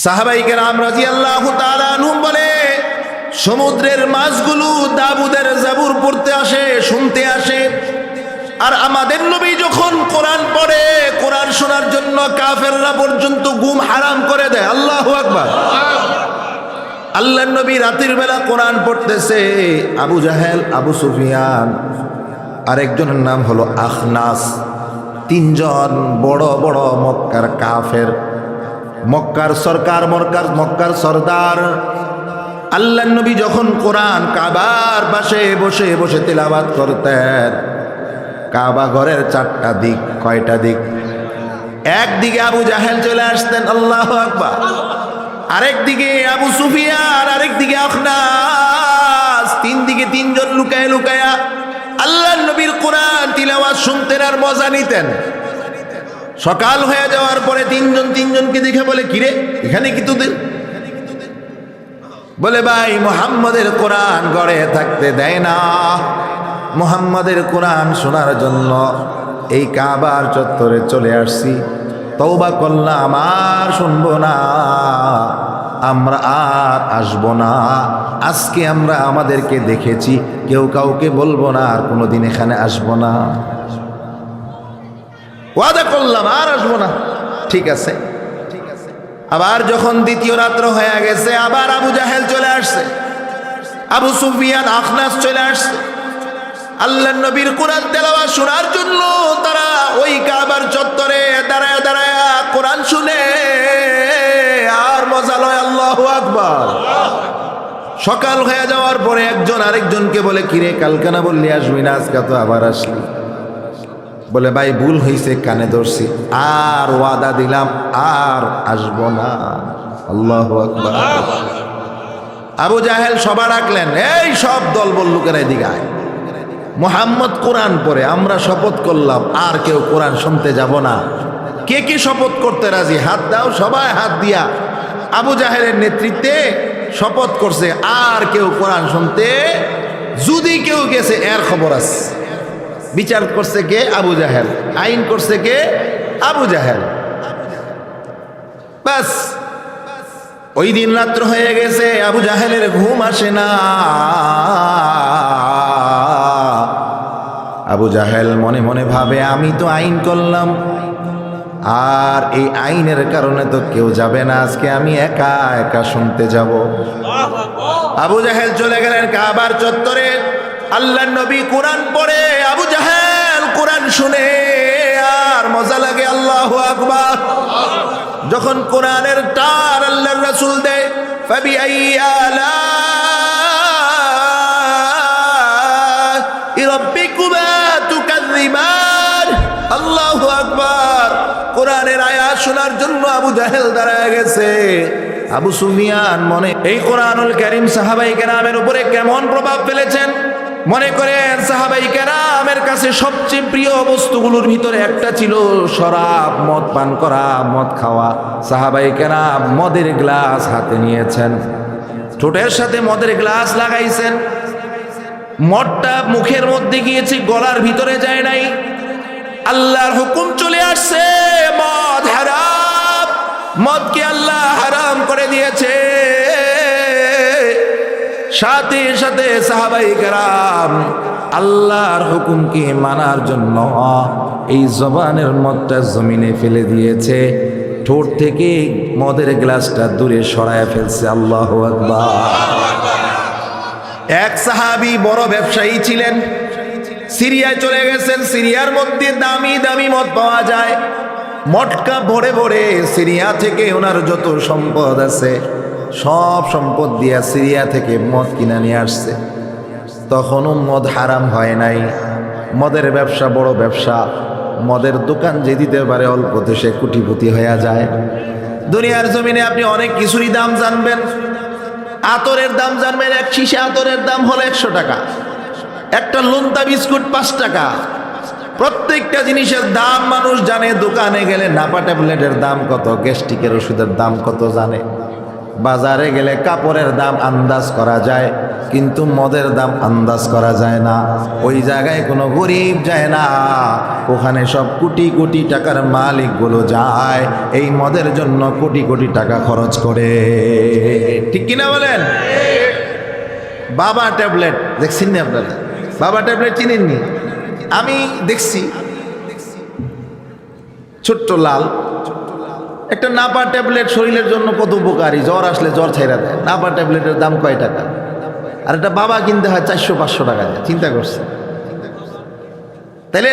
সাহাবায়ে কেরাম রাদিয়াল্লাহু তাআলা আনহুম বলে, সমুদ্রের মাছগুলো দাউদের জাবুর পড়তে আসে, শুনতে আসে। আর আমাদের নবী যখন কোরআন পড়ে, কোরআন শোনার জন্য কাফেররা পর্যন্ত ঘুম হারাম করে দেয়। আল্লাহু আকবার। আল্লাহর নবী রাতের বেলা কোরআন পড়তেছে, আবু জাহেল, আবু সুফিয়ান, আরেকজনের নাম হলো আখনাস, তিনজন বড় বড় মক্কার কাফের, মক্কার সরকার, মক্কার সরদার। আল্লাহর নবী যখন কোরআন কাবার পাশে বসে বসে তিলাওয়াত করতেন, কাবা ঘরের চারটা দিক, কয়টা দিক? একদিকে আবু জাহেল চলে আসতেন, আল্লাহু আকবার। আরেক দিকে আবু সুফিয়ান, আরেক দিকে আখনাস, তিন দিকে তিনজন লুকায় লুকায়া আল্লাহর নবীর কোরআন তিলাওয়াত শুনতেন আর মজা নিতেন। সকাল হয়ে যাওয়ার পরে তিনজনকে দেখে বলে, কিরে এখানে কি তোদের? বলে, ভাই মুহাম্মাদের কোরআন ঘরে থাকতে দেয় না, মুহাম্মাদের কোরআন শোনার জন্য এই কাবার চত্বরে চলে আসছি, তওবা করলাম, আর শুনবো না, আমরা আর আসবো না। আজকে আমরা আমাদেরকে দেখেছি, কেউ কাউকে বলবো না, আর কোনোদিন এখানে আসবো না, ওয়াদা করলাম আর আসবো না। ঠিক আছে। আবার যখন দ্বিতীয় রাত্র হয়ে গেছে, আবার আবু জাহেল চলে আসছে, আবু সুফিয়ান, আখনাস চলে আসছে। আল্লাহর নবীর কোরআন তেলাওয়াত শোনার জন্য তারা ওই কাবার চত্বরে দাঁড়ায় দাঁড়ায় কোরআন শুনে আর মজা লয়। আল্লাহু আকবার। সকাল হয়ে যাওয়ার পরে একজন আরেকজনকে বলে, কিরে কালকে না বললি আসবি না, আজকে তো আবার আসলি। বলে, ভাই ভুল হয়েছে, কানে ধরছি, আর ওয়াদা দিলাম আর আসবো না। আল্লাহু আকবার। আবু জাহেল সভা ডাকলেন, এই সব দলবল লোকেরা এদিকে আয়, মুহাম্মদ কোরআন পড়ে, আমরা শপথ করলাম আর কেউ কোরআন শুনতে যাব না। কে কে শপথ করতে রাজি? হাত দাও। সবাই হাত দিয়া আবু জাহেলের নেতৃত্বে শপথ করছে, আর কেউ কোরআন শুনতে, যদি কেউ গেছে এর খবর আছে। বিচার করছে কে? আবু জাহেল। আইন করছে কে? আবু জাহেল। বাস ওই দিন রাত্র হয়ে গেছে, আবু জাহেলের ঘুম আসে না। আবু জাহেল মনে মনে ভাবে, আমি তো আইন করলাম, আর এই আইনের কারণে তো কেউ যাবে না, আজকে আমি একা একা শুনতে যাব। আবু জাহেল চলে গেলেন কাবার চত্বরে। আল্লাহর নবী কোরআন পড়ে, আবু জাহেল কোরআন শুনে আর মজা লাগে। আল্লাহু আকবার। যখন কোরআনের টার আল্লাহর রাসূল দেয়, ফাবিআইয়ি আলা'i রাব্বিকুমা তুকাযযিবান। আল্লাহু আকবার। কোরআনের আয়াত শোনার জন্য আবু জাহেল দাঁড়ায় গেছে। আবু সুফিয়ান মনে, এই কোরআনুল কারীম সাহাবায়ে কেরামের উপরে কেমন প্রভাব ফেলেছেন মনে করেন। সাহাবায়ে কেরামের কাছে সবচেয়ে প্রিয় বস্তুগুলোর ভিতরে একটা ছিল শরাব, মদ পান করা, মদ খাওয়া। সাহাবায়ে কেরাম মদের গ্লাস হাতে নিয়েছেন, ঠোঁটের সাথে মদের গ্লাস লাগাইছেন, মদটা মুখের মধ্যে গিয়েছে, গলার ভিতরে যায় নাই। আল্লাহর হুকুম চলে আসছে, মদ হারাম, মদকে আল্লাহ হারাম করে দিয়েছে। সাথে সাথে সাহাবায়ে কেরাম আল্লাহর হুকুমকে মানার জন্য এই জবানের মদটা জমিনে ফেলে দিয়েছে, ঠোঁট থেকে মদের গ্লাসটা দূরে সরায় ফেলছে। আল্লাহু আকবার। এক সাহাবী বড় ব্যবসায়ী ছিলেন, সিরিয়ায় চলে গেছেন। সিরিয়ার মধ্যে দামি দামি মদ পাওয়া যায়, মটকা ভরে ভরে সিরিয়া থেকে ওনার যত সম্পদ আছে সব সম্পদ দিয়া সিরিয়া থেকে মদ কিনে নিয়ে আসছে। তখনও মদ হারাম হয় নাই। মদের ব্যবসা বড় ব্যবসা, মদের দোকান যে দিতে পারে অল্পতে সে কোটিপতি হয়ে যায়। দুনিয়ার জমিনে আপনি অনেক কিছুরই দাম জানবেন। আতরের দাম জানবেন, এক শিশা আতরের দাম হলো 100 টাকা, একটা লোন্তা বিস্কুট 5 টাকা। প্রত্যেকটা জিনিসের দাম মানুষ জানে। দোকানে গেলে নাপা ট্যাবলেটের দাম কত, গ্যাস্ট্রিকের ওষুধের দাম কত জানে। বাজারে গেলে কাপড়ের দাম আন্দাজ করা যায়, কিন্তু মদের দাম আন্দাজ করা যায় না। ওই জায়গায় কোনো গরিব যায় না, ওখানে সব কোটি কোটি টাকার মালিকগুলো যায় এই মদের জন্য, কোটি কোটি টাকা খরচ করে। ঠিক কিনা বলেন? বাবা ট্যাবলেট দেখছেন না আপনারা? বাবা ট্যাবলেট চিনেননি? আমি দেখছি ছোট্ট লাল একটা নাপা ট্যাবলেট শরীরের জন্য কত উপকারী, জ্বর আসলে জ্বর ছাইরা দেয়। নাপা ট্যাবলেটের দাম কয় টাকা? আর একটা বাবা কিনতে হয় 400-500 টাকা দিয়ে। চিন্তা করছে? তাহলে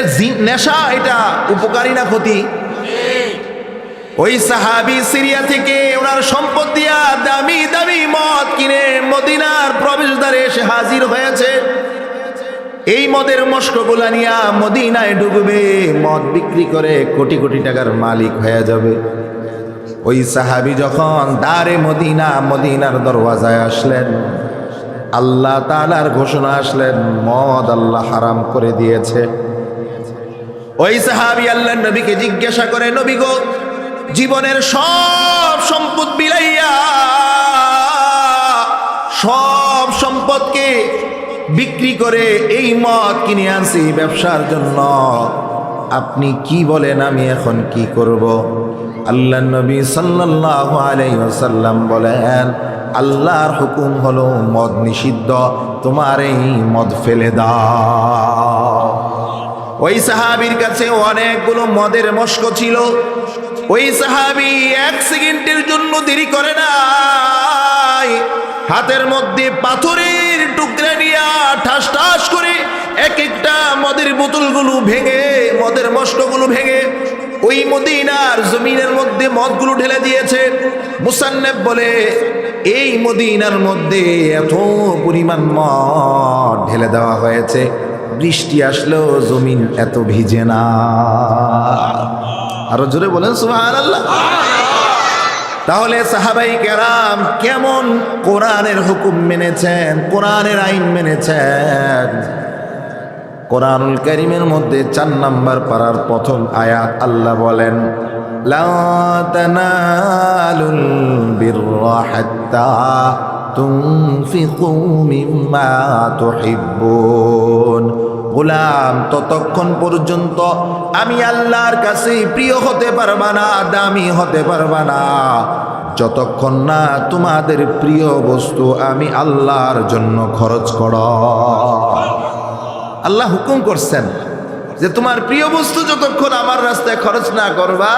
নেশা এটা উপকারী না ক্ষতি? ওই সাহাবী সিরিয়া থেকে ওনার সম্পদ দিয়া দামি দামি মদ কিনে মদিনার প্রবেশদ্বারে এসে হাজির হয়েছে। এই মদের মস্কগুলা নিয়া মদিনায় ঢুকবে, মদ বিক্রি করে কোটি কোটি টাকার মালিক হয়ে যাবে। ওই সাহাবী যখন দারে মদিনা, মদিনার দরওয়াজায় আসলেন, আল্লাহ তাআলার ঘোষণা আসলেন, মদ আল্লাহ হারাম করে দিয়েছে। ওই সাহাবী আল্লাহর নবীকে জিজ্ঞাসা করে, নবী গো, জীবনের সব সম্পদ বিলাইয়া, সব সম্পদকে বিক্রি করে এই মদ কিনে আনছি ব্যবসার জন্য, আপনি কি বলেন আমি এখন কি করব? আল্লাহর নবী সাল্লাল্লাহু আলাইহি ওয়াসাল্লাম বলেন, আল্লাহর হুকুম হলো মদ নিষিদ্ধ, তোমার এই মদ ফেলে দাও। ওই সাহাবীর কাছে অনেকগুলো মদের মস্ক ছিল। ওই সাহাবী 1 সেকেন্ডের জন্য দেরি করে নাই, হাতের মধ্যে পাথরের টুকরা নিয়ে ঠাস ঠাস করে এক একটা মদের বোতলগুলো ভেঙে, মদের মস্কগুলো ভেঙে ওই মদিনার জমিনের মধ্যে মদগুলো ঢেলে দিয়েছে। মুসান্নেফ বলে, এই মদিনার মধ্যে এত পরিমাণ মদ ঢেলে দেওয়া হয়েছে, বৃষ্টি আসলেও জমিন এত ভিজে না। আরো জোরে বলেন সুবহানাল্লাহ। তাহলে সাহাবাই কেরাম কেমন কোরআনের হুকুম মেনেছেন, কোরআনের আইন মেনেছেন। কোরআনুল কারীমের মধ্যে 4 নম্বর পারার প্রথম আয়াত আল্লাহ বলেন, লা তানালুল বিররা হাত্তা তুনফিকু মিম্মা তুহিব্বুন। গোলাম, ততক্ষণ পর্যন্ত আমি আল্লাহর কাছে প্রিয় হতে পারবা না, দামি হতে পারবা না, যতক্ষণ না তোমাদের প্রিয় বস্তু আমি আল্লাহর জন্য খরচ করো। আল্লাহ হুকুম করছেন যে তোমার প্রিয় বস্তু যতক্ষণ আমার রাস্তায় খরচ না করবা,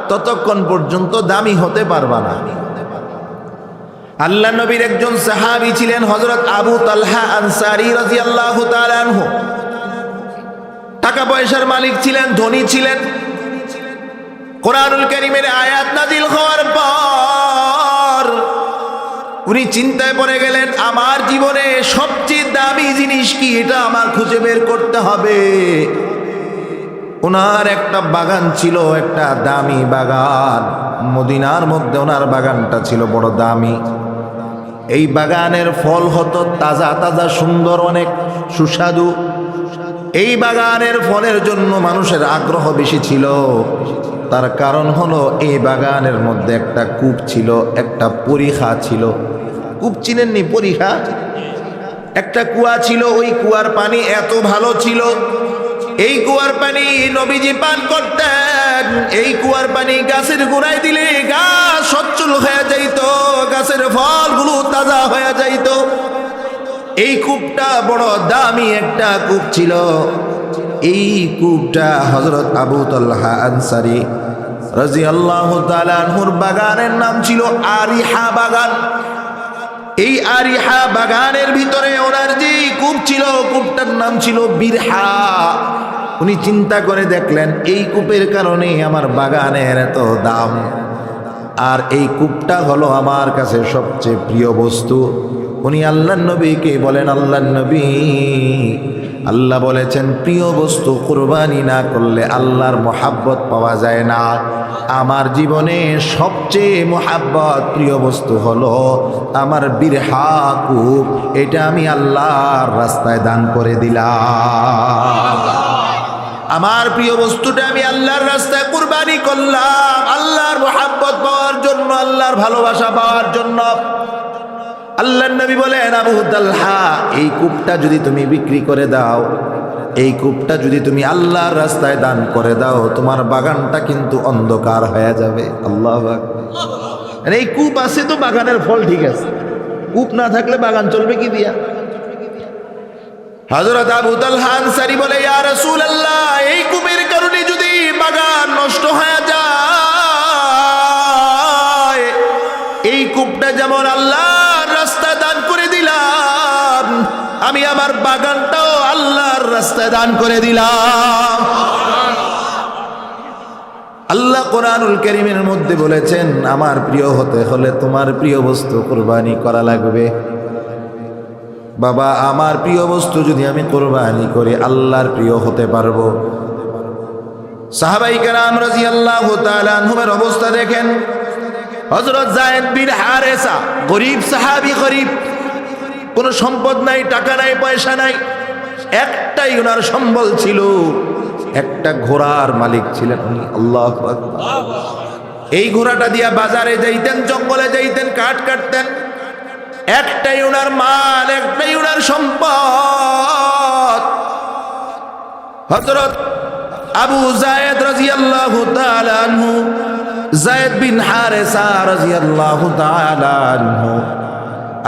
ততক্ষণ পর্যন্ত দামি হতে পারবা না। আল্লাহ নবীর একজন সাহাবী ছিলেন হযরত আবু তালহা আনসারী রাদিয়াল্লাহু তাআলা আনহু। টাকা পয়সার মালিক ছিলেন, ধনী ছিলেন। কোরআনুল কারীমের আয়াত নাজিল হওয়ার পর উনি চিন্তায় পড়ে গেলেন, আমার জীবনে সবচেয়ে দামি জিনিস কি, এটা আমার খুঁজে বের করতে হবে। ওনার একটা বাগান ছিল, একটা দামি বাগান, মদিনার মধ্যে ওনার বাগানটা ছিল বড় দামি। এই বাগানের ফল হতো তাজা তাজা, সুন্দর, অনেক সুস্বাদু। এই বাগানের ফলের জন্য মানুষের আগ্রহ বেশি ছিল। তার কারণ হলো এই বাগানের মধ্যে একটা কূপ ছিল, একটা পরিখা ছিল। কূপ চিনেননি? পরিখা একটা কুয়া ছিল। ওই কুয়ার পানি এত ভালো ছিল, এই কুয়ার পানি নবীজি পান করতেন। এই কুয়ার পানি গাছের গোড়ায় দিলে গাছ সচ্ছল হয়ে যাইত, গাছের ফলগুলো তাজা হয়ে যাইত। এই কূপটা বড় দামি একটা কূপ ছিল। এই কূপটা হযরত আবু তালহা আনসারী রাদিয়াল্লাহু তাআলা আনহুর বাগানের নাম ছিল আরিহা বাগান। এই আরিহা বাগানের ভিতরে ওনার যে কূপ ছিল, কূপটার নাম ছিল বিরহা। উনি চিন্তা করে দেখলেন, এই কূপের কারণে আমার বাগানের এত দাম, আর এই কূপটা হলো আমার কাছে সবচেয়ে প্রিয় বস্তু। উনি আল্লাহর নবীকে বলেন, আল্লাহর নবী, আল্লাহ বলেছেন প্রিয় বস্তু কুরবানি না করলে আল্লাহর মহাব্বত পাওয়া যায় না। আমার জীবনে সবচেয়ে মহাব্বত প্রিয় বস্তু হলো আমার বিরহা কূপ, এটা আমি আল্লাহর রাস্তায় দান করে দিলাম। আমার প্রিয় বস্তুটা আমি আল্লাহর রাস্তায় কুরবানি করলাম, আল্লাহর মহাব্বত পাওয়ার জন্য, আল্লাহর ভালোবাসা পাওয়ার জন্য। আল্লাহর নবী বলেন, আবু তালহা, এই কূপটা যদি তুমি বিক্রি করে দাও, এই কূপটা যদি তুমি আল্লাহর রাস্তায় দান করে দাও, তোমার বাগানটা কিন্তু অন্ধকার হয়ে যাবে। আল্লাহু আকবার। এই কূপ আছে তো বাগানের ফল ঠিক আছে, কূপ না থাকলে বাগান চলবে কি দিয়া? হযরত আবু তালহা আনসারী বলে, ইয়া রাসূলুল্লাহ, এই কূপের কারণে যদি বাগান নষ্ট হয়ে যায়, এই কূপটা যেমন আল্লাহর রাস্তায় দান করে দিলাম, আমি আমার বাগানটাও আল্লাহর রাস্তায় দান করে দিলাম। আল্লাহ কোরআনুল কারীমের মধ্যে বলেছেন, আমার প্রিয় হতে হলে তোমার প্রিয় বস্তু কুরবানি করা লাগবে। বাবা, আমার প্রিয় বস্তু যদি আমি কুরবানি করি, আল্লাহর প্রিয় হতে পারবো। সাহাবায়ে কেরাম রাদিয়াল্লাহু তাআলা আনহুমের অবস্থা দেখেন। হযরত যায়েদ বিন হারেসা, গরীব সাহাবী, গরীব, কোনো সম্পদ নাই, টাকা নাই, পয়সা নাই, একটাই ওনার সম্বল ছিল, একটা ঘোড়ার মালিক ছিলেন উনি। আল্লাহু আকবার। এই ঘোড়াটা দিয়া বাজারে যাইতেন, জঙ্গলে যাইতেন, কাঠ কাটতেন, একটাই ওনার মাল, একটাই ওনার সম্পদ। হযরত আবু যায়েদ রাদিয়াল্লাহু তাআলা আনহু, যায়েদ বিন হারেসা রাদিয়াল্লাহু তাআলা আনহু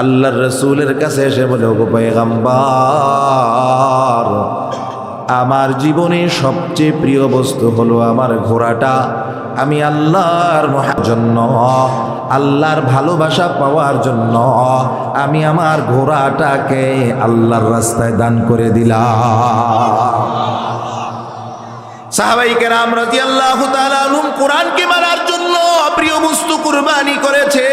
আল্লাহর রাসূলের কাছে এসে বলে, ওগো পয়গম্বর, আমার জীবনে সবচেয়ে প্রিয় বস্তু হলো আমার ঘোড়াটা। আমি আল্লাহর জন্য, আল্লাহর ভালোবাসা পাওয়ার জন্য আমি আমার ঘোড়াটাকে আল্লাহর রাস্তায় দান করে দিলাম। সাহাবায়ে কেরাম রাদিয়াল্লাহু তাআলা আনহুম কোরআনকে মানার জন্য প্রিয় বস্তু কুরবানি করেছে,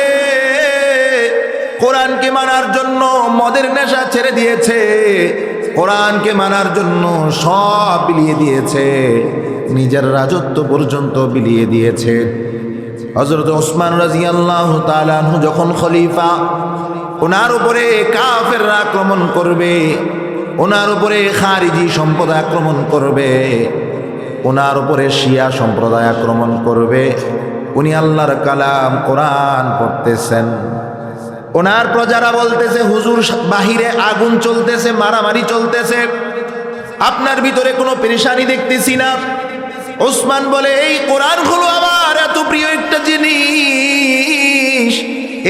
কোরআনকে মানার জন্য মদের নেশা ছেড়ে দিয়েছে, কোরআনকে মানার জন্য সব বিলিয়ে দিয়েছে, নিজের রাজত্ব পর্যন্ত বিলিয়ে দিয়েছে। হযরত ওসমান রাদিয়াল্লাহু তাআলা আনহু যখন খলিফা, ওনার উপরে কাফেররা আক্রমণ করবে, ওনার উপরে খারিজি সম্প্রদায় আক্রমণ করবে, ওনার উপরে শিয়া সম্প্রদায় আক্রমণ করবে, উনি আল্লাহর কালাম কোরআন পড়তেছেন। ওনার প্রজারা বলতেছে, হুজুর বাহিরে আগুন চলতেছে, মারামারি চলতেছে, আপনার ভিতরে কোনো পেরেশানি দেখতেছি না। ওসমান বলে, এই কোরআন হলো আমার এত প্রিয় একটা জিনিস,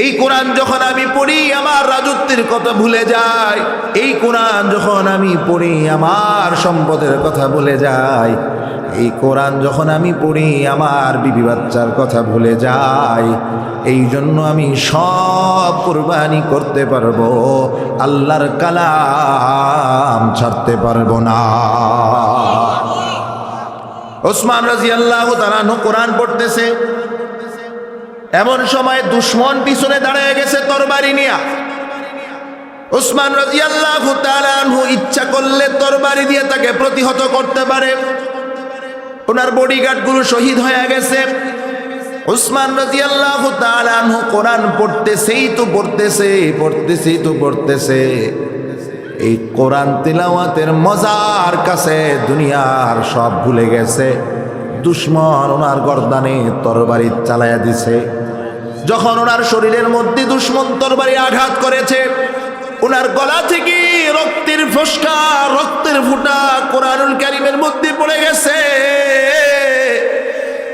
এই কোরআন যখন আমি পড়ি আমার রাজত্বের কথা ভুলে যাই, এই কোরআন যখন আমি পড়ি আমার সম্পদের কথা ভুলে যাই, এই কোরআন যখন আমি পড়ি আমার বিবি বাচ্চার কথা ভুলে যাই, এই জন্য আমি সব কুরবানি করতে পারবো, আল্লাহর কালাম ছাড়তে পারবো না। ওসমান রাদিয়াল্লাহু তাআলা আনহু কোরআন পড়তেছে, এমন সময় দুশমন পিছনে দাঁড়িয়ে গেছে তরবারি নিয়ে। ওসমান রাদিয়াল্লাহু তাআলা আনহু ইচ্ছা করলে তরবারি দিয়ে তাকে প্রতিহত করতে পারে, ওনার বডিগার্ডগুলো শহীদ হয়ে গেছে। ওসমান রাদিয়াল্লাহু তাআলা আনহু কোরআন পড়তেছেই তো পড়তেছে, এই কোরআন তিলাওয়াতের মজার কাছে দুনিয়ার সব ভুলে গেছে। দুশমন ওনার গর্দানে তরবারি চালায়া দিছে। যখন ওনার শরীরের মধ্যে দুশমন তরবারি আঘাত করেছে, ওনার গলা থেকে রক্তের ফোসকা, রক্তের ফুটা কোরআনুল কারীমের মধ্যে পড়ে গেছে।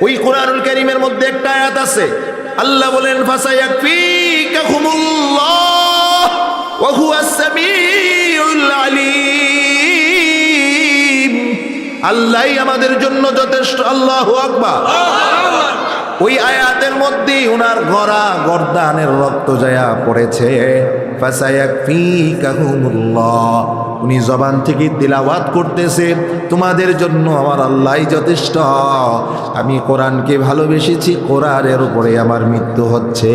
ওই কোরআনুল কারীমের মধ্যে একটা আয়াত আছে, আল্লাহ বলেন, ফাসায়াকফিকাহুমুল্লাহ ওয়া হুয়াস সামিউল আলীম, আল্লাহই আমাদের জন্য যথেষ্ট। আল্লাহু আকবার। ওই আয়াতের মধ্যে ওনার গর্দানের রক্ত জায়া পড়েছে, ফাসায়াকফিকাহুমুল্লাহ। উনি জবান থেকে তিলাওয়াত করতেছে, তোমাদের জন্য আমার আল্লাহই যথেষ্ট, আমি কোরআনকে ভালোবেসেছি, কোরআনের উপরে আমার মৃত্যু হচ্ছে।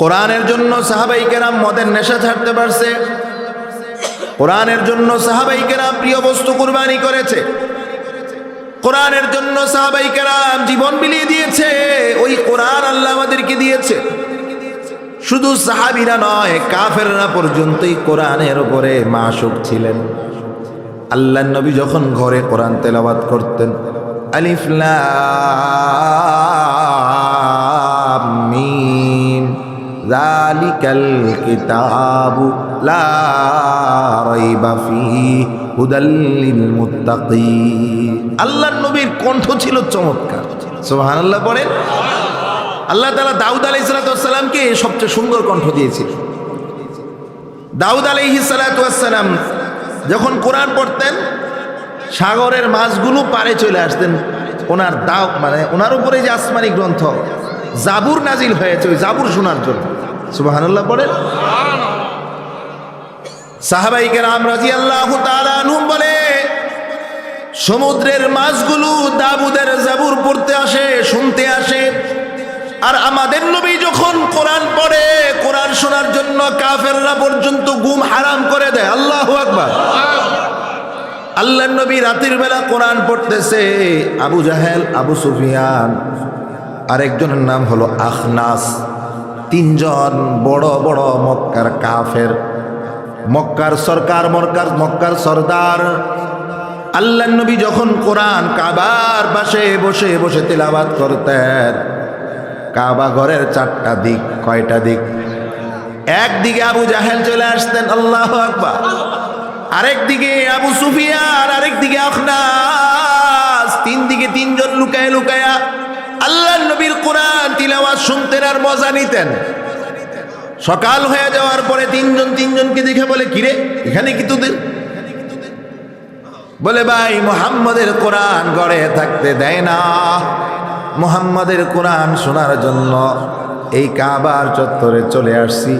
কোরআনের জন্য সাহাবায়ে কেরাম মদের নেশা ছাড়তে পারছে, কোরআনের জন্য সাহাবায়ে কেরাম প্রিয় বস্তু কুরবানি করেছে, কোরআনের জন্য সাহাবায়ে কেরাম জীবন বিলিয়ে দিয়েছে। ওই কোরআন আল্লাহ আমাদেরকে দিয়েছে। শুধু সাহাবীরা নয়, কাফেররা পর্যন্তই কোরআনের উপরে মাশুক ছিলেন। আল্লাহর নবী যখন ঘরে কোরআন তেলাওয়াত করতেন, আলিফ লাম মিম যালিকাল কিতাবু লা রাইবা ফীহি হুদাল লিল মুত্তাকিন। আল্লাহর নবীর কণ্ঠ ছিল চমৎকার, সুবহানাল্লাহ বলেন। আল্লাহ তাআলা দাউদ আলাইহিস সালামকে সবচেয়ে সুন্দর কণ্ঠ দিয়েছিল। দাউদ আলাইহিস সালাম যখন কোরআন পড়তেন, সাগরের মাছগুলো পারে চলে আসতেন। ওনার ওনার উপরে যে আসমানি গ্রন্থ জাবুর নাজিল হয়েছে, ওই জাবুর শোনার জন্য, সুবহানাল্লাহ বলেন। সাহাবায়ে কেরাম রাদিয়াল্লাহু তাআলা আনহুম বলে, সমুদ্রের মাছগুলো দাউদের জাবুর পড়তে আসে, শুনতে আসে। আর আমাদের নবী যখন কোরআন পড়ে, কোরআন শোনার জন্য কাফেররা পর্যন্ত ঘুম হারাম করে দেয়। আল্লাহু আকবার। আল্লাহর নবী রাতের বেলা কোরআন পড়তেছে, আবু জাহেল, আবু সুফিয়ান, আরেকজনের নাম হলো আখনাস, তিনজন বড় বড় মক্কার কাফের, মক্কার সরকার, মক্কার সরদার। আল্লাহর নবী যখন কোরআন কাবার পাশে বসে বসে তিলাওয়াত করতেন, কাবা ঘরের চারটা দিক, কয়টা দিক? একদিকে আবু জাহেল চলে আসতেন, আল্লাহু আকবার। আরেকদিকে আবু সুফিয়ান, আরেকদিকে আখনাস, তিন দিকে তিনজন লুকায় লুকায়া আল্লাহর নবীর কোরআন তিলাওয়াত শুনতেন আর মজা নিতেন। সকাল হয়ে যাওয়ার পরে তিনজনকে দেখে বলে, কিরে এখানে কি তোদের? বলে, ভাই মুহাম্মাদের কোরআন ঘরে থাকতে দেয় না, মুহাম্মাদের কোরআন শোনার জন্য এই কাবার চত্বরে চলে আসছি।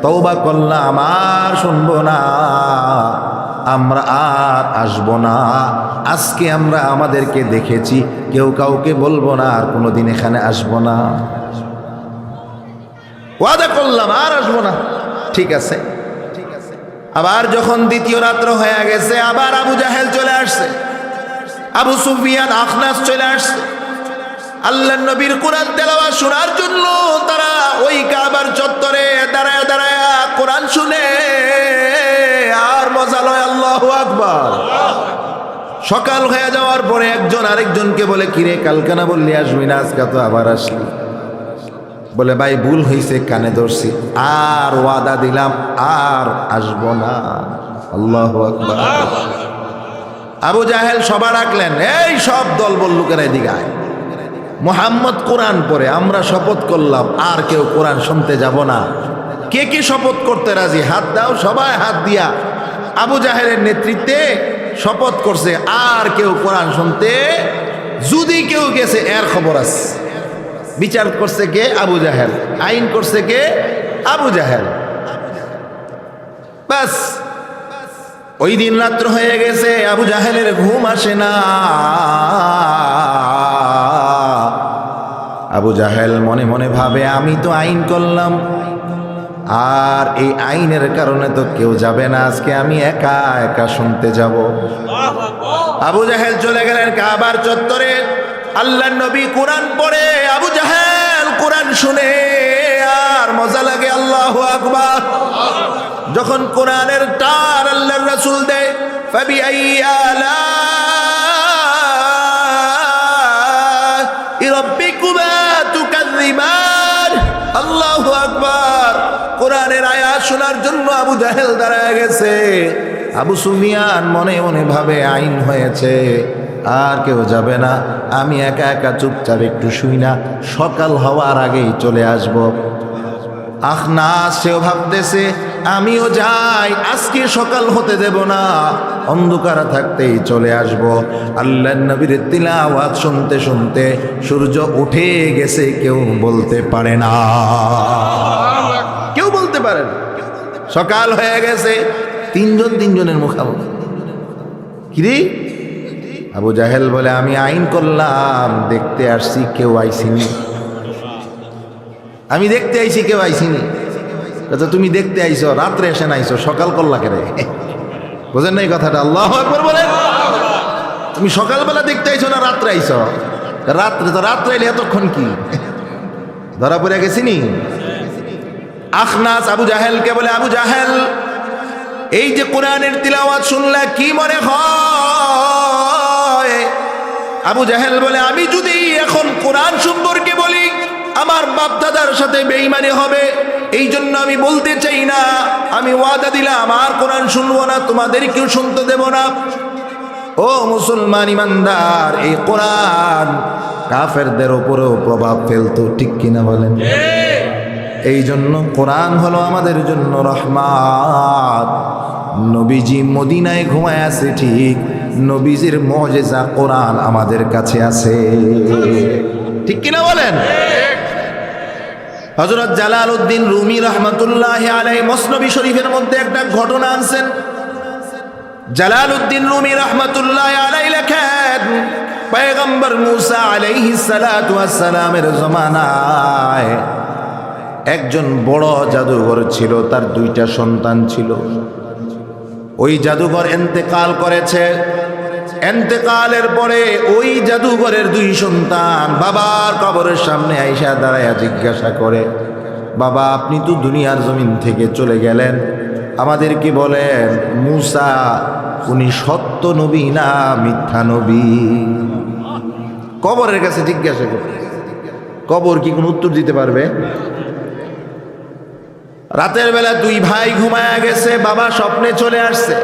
তওবা করলাম, আর শুনবো না, আমরা আর আসবো না। আজকে আমরা আমাদেরকে দেখেছি, কেউ কাউকে বলবো না, আর কোনোদিন এখানে আসবো না। ওয়াদা করলাম আর আসবো না। ঠিক আছে। আবার যখন দ্বিতীয় রাত্র হয়ে গেছে, আবার আবু জাহেল চলে আসছে, আবু সুফিয়ান, আখনাস চলে আসছে। আল্লাহর নবীর কোরআন তেলাওয়াত শোনার জন্য তারা ওই কাবার চত্বরে দাঁড়ায় দাঁড়ায় কোরআন শুনে আর মজা লয়। আল্লাহু আকবার। সকাল হয়ে যাওয়ার পরে একজন আরেকজনকে বলে, কিরে কালকে না বললি আসবি না, আজকে তো আবার আসলি। বলে, ভাই ভুল হয়েছে, কানে ধরছি, আর ওয়াদা দিলাম আর আসবো না। আল্লাহু আকবার। আবু জাহেল সবার ডাকলেন, এই সব দলবল লোকেরা এদিকে আয়, মুহাম্মদ কোরআন পড়ে, আমরা শপথ করলাম আর কেউ কোরআন শুনতে যাব না। কে কে শপথ করতে রাজি? হাত দাও। সবাই হাত দিয়া আবু জাহেলের নেতৃত্বে শপথ করছে, আর কেউ কোরআন শুনতে, যদি কেউ গেছে এর খবর আছে। বিচার করছে কে? আবু জাহেল। আইন করছে কে? আবু জাহেল। বাস ওই দিন রাত্র হয়ে গেছে, আবু জাহেলের ঘুম আসে না। আবু জাহেল মনে মনে ভাবে, আমি তো আইন করলাম, আর এই আইনের কারণে তো কেউ যাবে না, আজকে আমি একা একা শুনতে যাব। আবু জাহেল চলে গেলেন কাবার চত্বরে। আল্লাহর নবী কোরআন পড়ে, আবু জাহেল কোরআন শুনে আর মজা লাগে। আল্লাহু আকবার। যখন কোরআনের টান আল্লাহর রাসূল দেয়, ফাবিআইয়ি আলা'i রাব্বিকুমা তুকাযযিবান। আল্লাহু আকবার। কোরআনের আয়াত শোনার জন্য আবু জাহেল দাঁড়ায় গেছে। আবু সুফিয়ান মনে মনে ভাবে, আইন হয়েছে, আর কেউ যাবে না, আমি একা একা চুপচাপ একটু শুই না, সকাল হওয়ার আগেই চলে আসব। আখনাস সেও ভাবতেছে, আমিও যাই, আজকে সকাল হতে দেব না, অন্ধকার থাকতেই চলে আসব। আল্লাহর নবীর তিলাওয়াত শুনতে শুনতে সূর্য উঠে গেছে, কেউ বলতে পারে না, কেউ বলতে পারে না। সকাল হয়ে গেছে, তিনজনের মুখামুখি। কিরে? আবু জাহেল বলে, আমি আইন করলাম, দেখতে আসছি, কেউ আইসিনি। আমি দেখতে আইছি, কেউ আইসিনি। তুমি দেখতে আইছো, রাত্রে এসে নাইছো, সকাল করলা কেরে? বোঝেন না এই কথাটা? আল্লাহু আকবার বলেন। তুমি সকালবেলা দেখতে আইছো না রাত্রে আইছো? রাত্রে তো, রাত্রে এলে এতক্ষণ কি ধরা পড়ে গেছিনি? আখনাস আবু জাহেলকে বলে, আবু জাহেল, এই যে কোরআনের তিলাওয়াত শুনলে কি মনে হয়? আবু জাহেল বলে, আমি যদি এখন কোরআন সম্পর্কে বলি, আমার বাপ দাদার সাথে বেঈমানি হবে, এই জন্য আমি বলতে চাই না, আমি ওয়াদা দিলাম আর কোরআন শুনবো না, তোমাদেরকেও শুনতে দেব না। ও মুসলমান ইমানদার, এই কোরআন কাফেরদের উপরেও প্রভাব ফেলতো, ঠিক কিনা বলেন? এই জন্য কোরআন হলো আমাদের জন্য রহমত। নবীজি মদিনায় ঘুমায় আছে ঠিক, নবীজির মুজিজা কোরআন আমাদের কাছে আছে, ঠিক কিনা বলেন? হযরত জালালউদ্দিন রুমি রাহমাতুল্লাহি আলাইহি মসনবী শরীফের মধ্যে একটা ঘটনা আনছেন। জালালউদ্দিন রুমি রাহমাতুল্লাহি আলাইহি লেখেন, পয়গম্বর মুসা আলাইহিস সালাতু ওয়াস সালামের জমানায় একজন বড় জাদুঘর ছিল, তার দুইটা সন্তান ছিল। ওই জাদুঘর ইন্তেকাল করেছে। ইন্তেকালের পরে ওই জাদুঘরের দুই সন্তান বাবার কবরের সামনে আইসা দাঁড়ায়া জিজ্ঞাসা করে, বাবা আপনি তো দুনিয়ার জমিন থেকে চলে গেলেন, আমাদেরকে বলেন মুসা উনি সত্য নবী না মিথ্যা নবী? কবরের কাছে জিজ্ঞাসা করে। কবর কি কোনো উত্তর দিতে পারবে? রাতের বেলা দুই ভাই ঘুমায়া গেছে, বাবা স্বপ্নে চলে আসছে।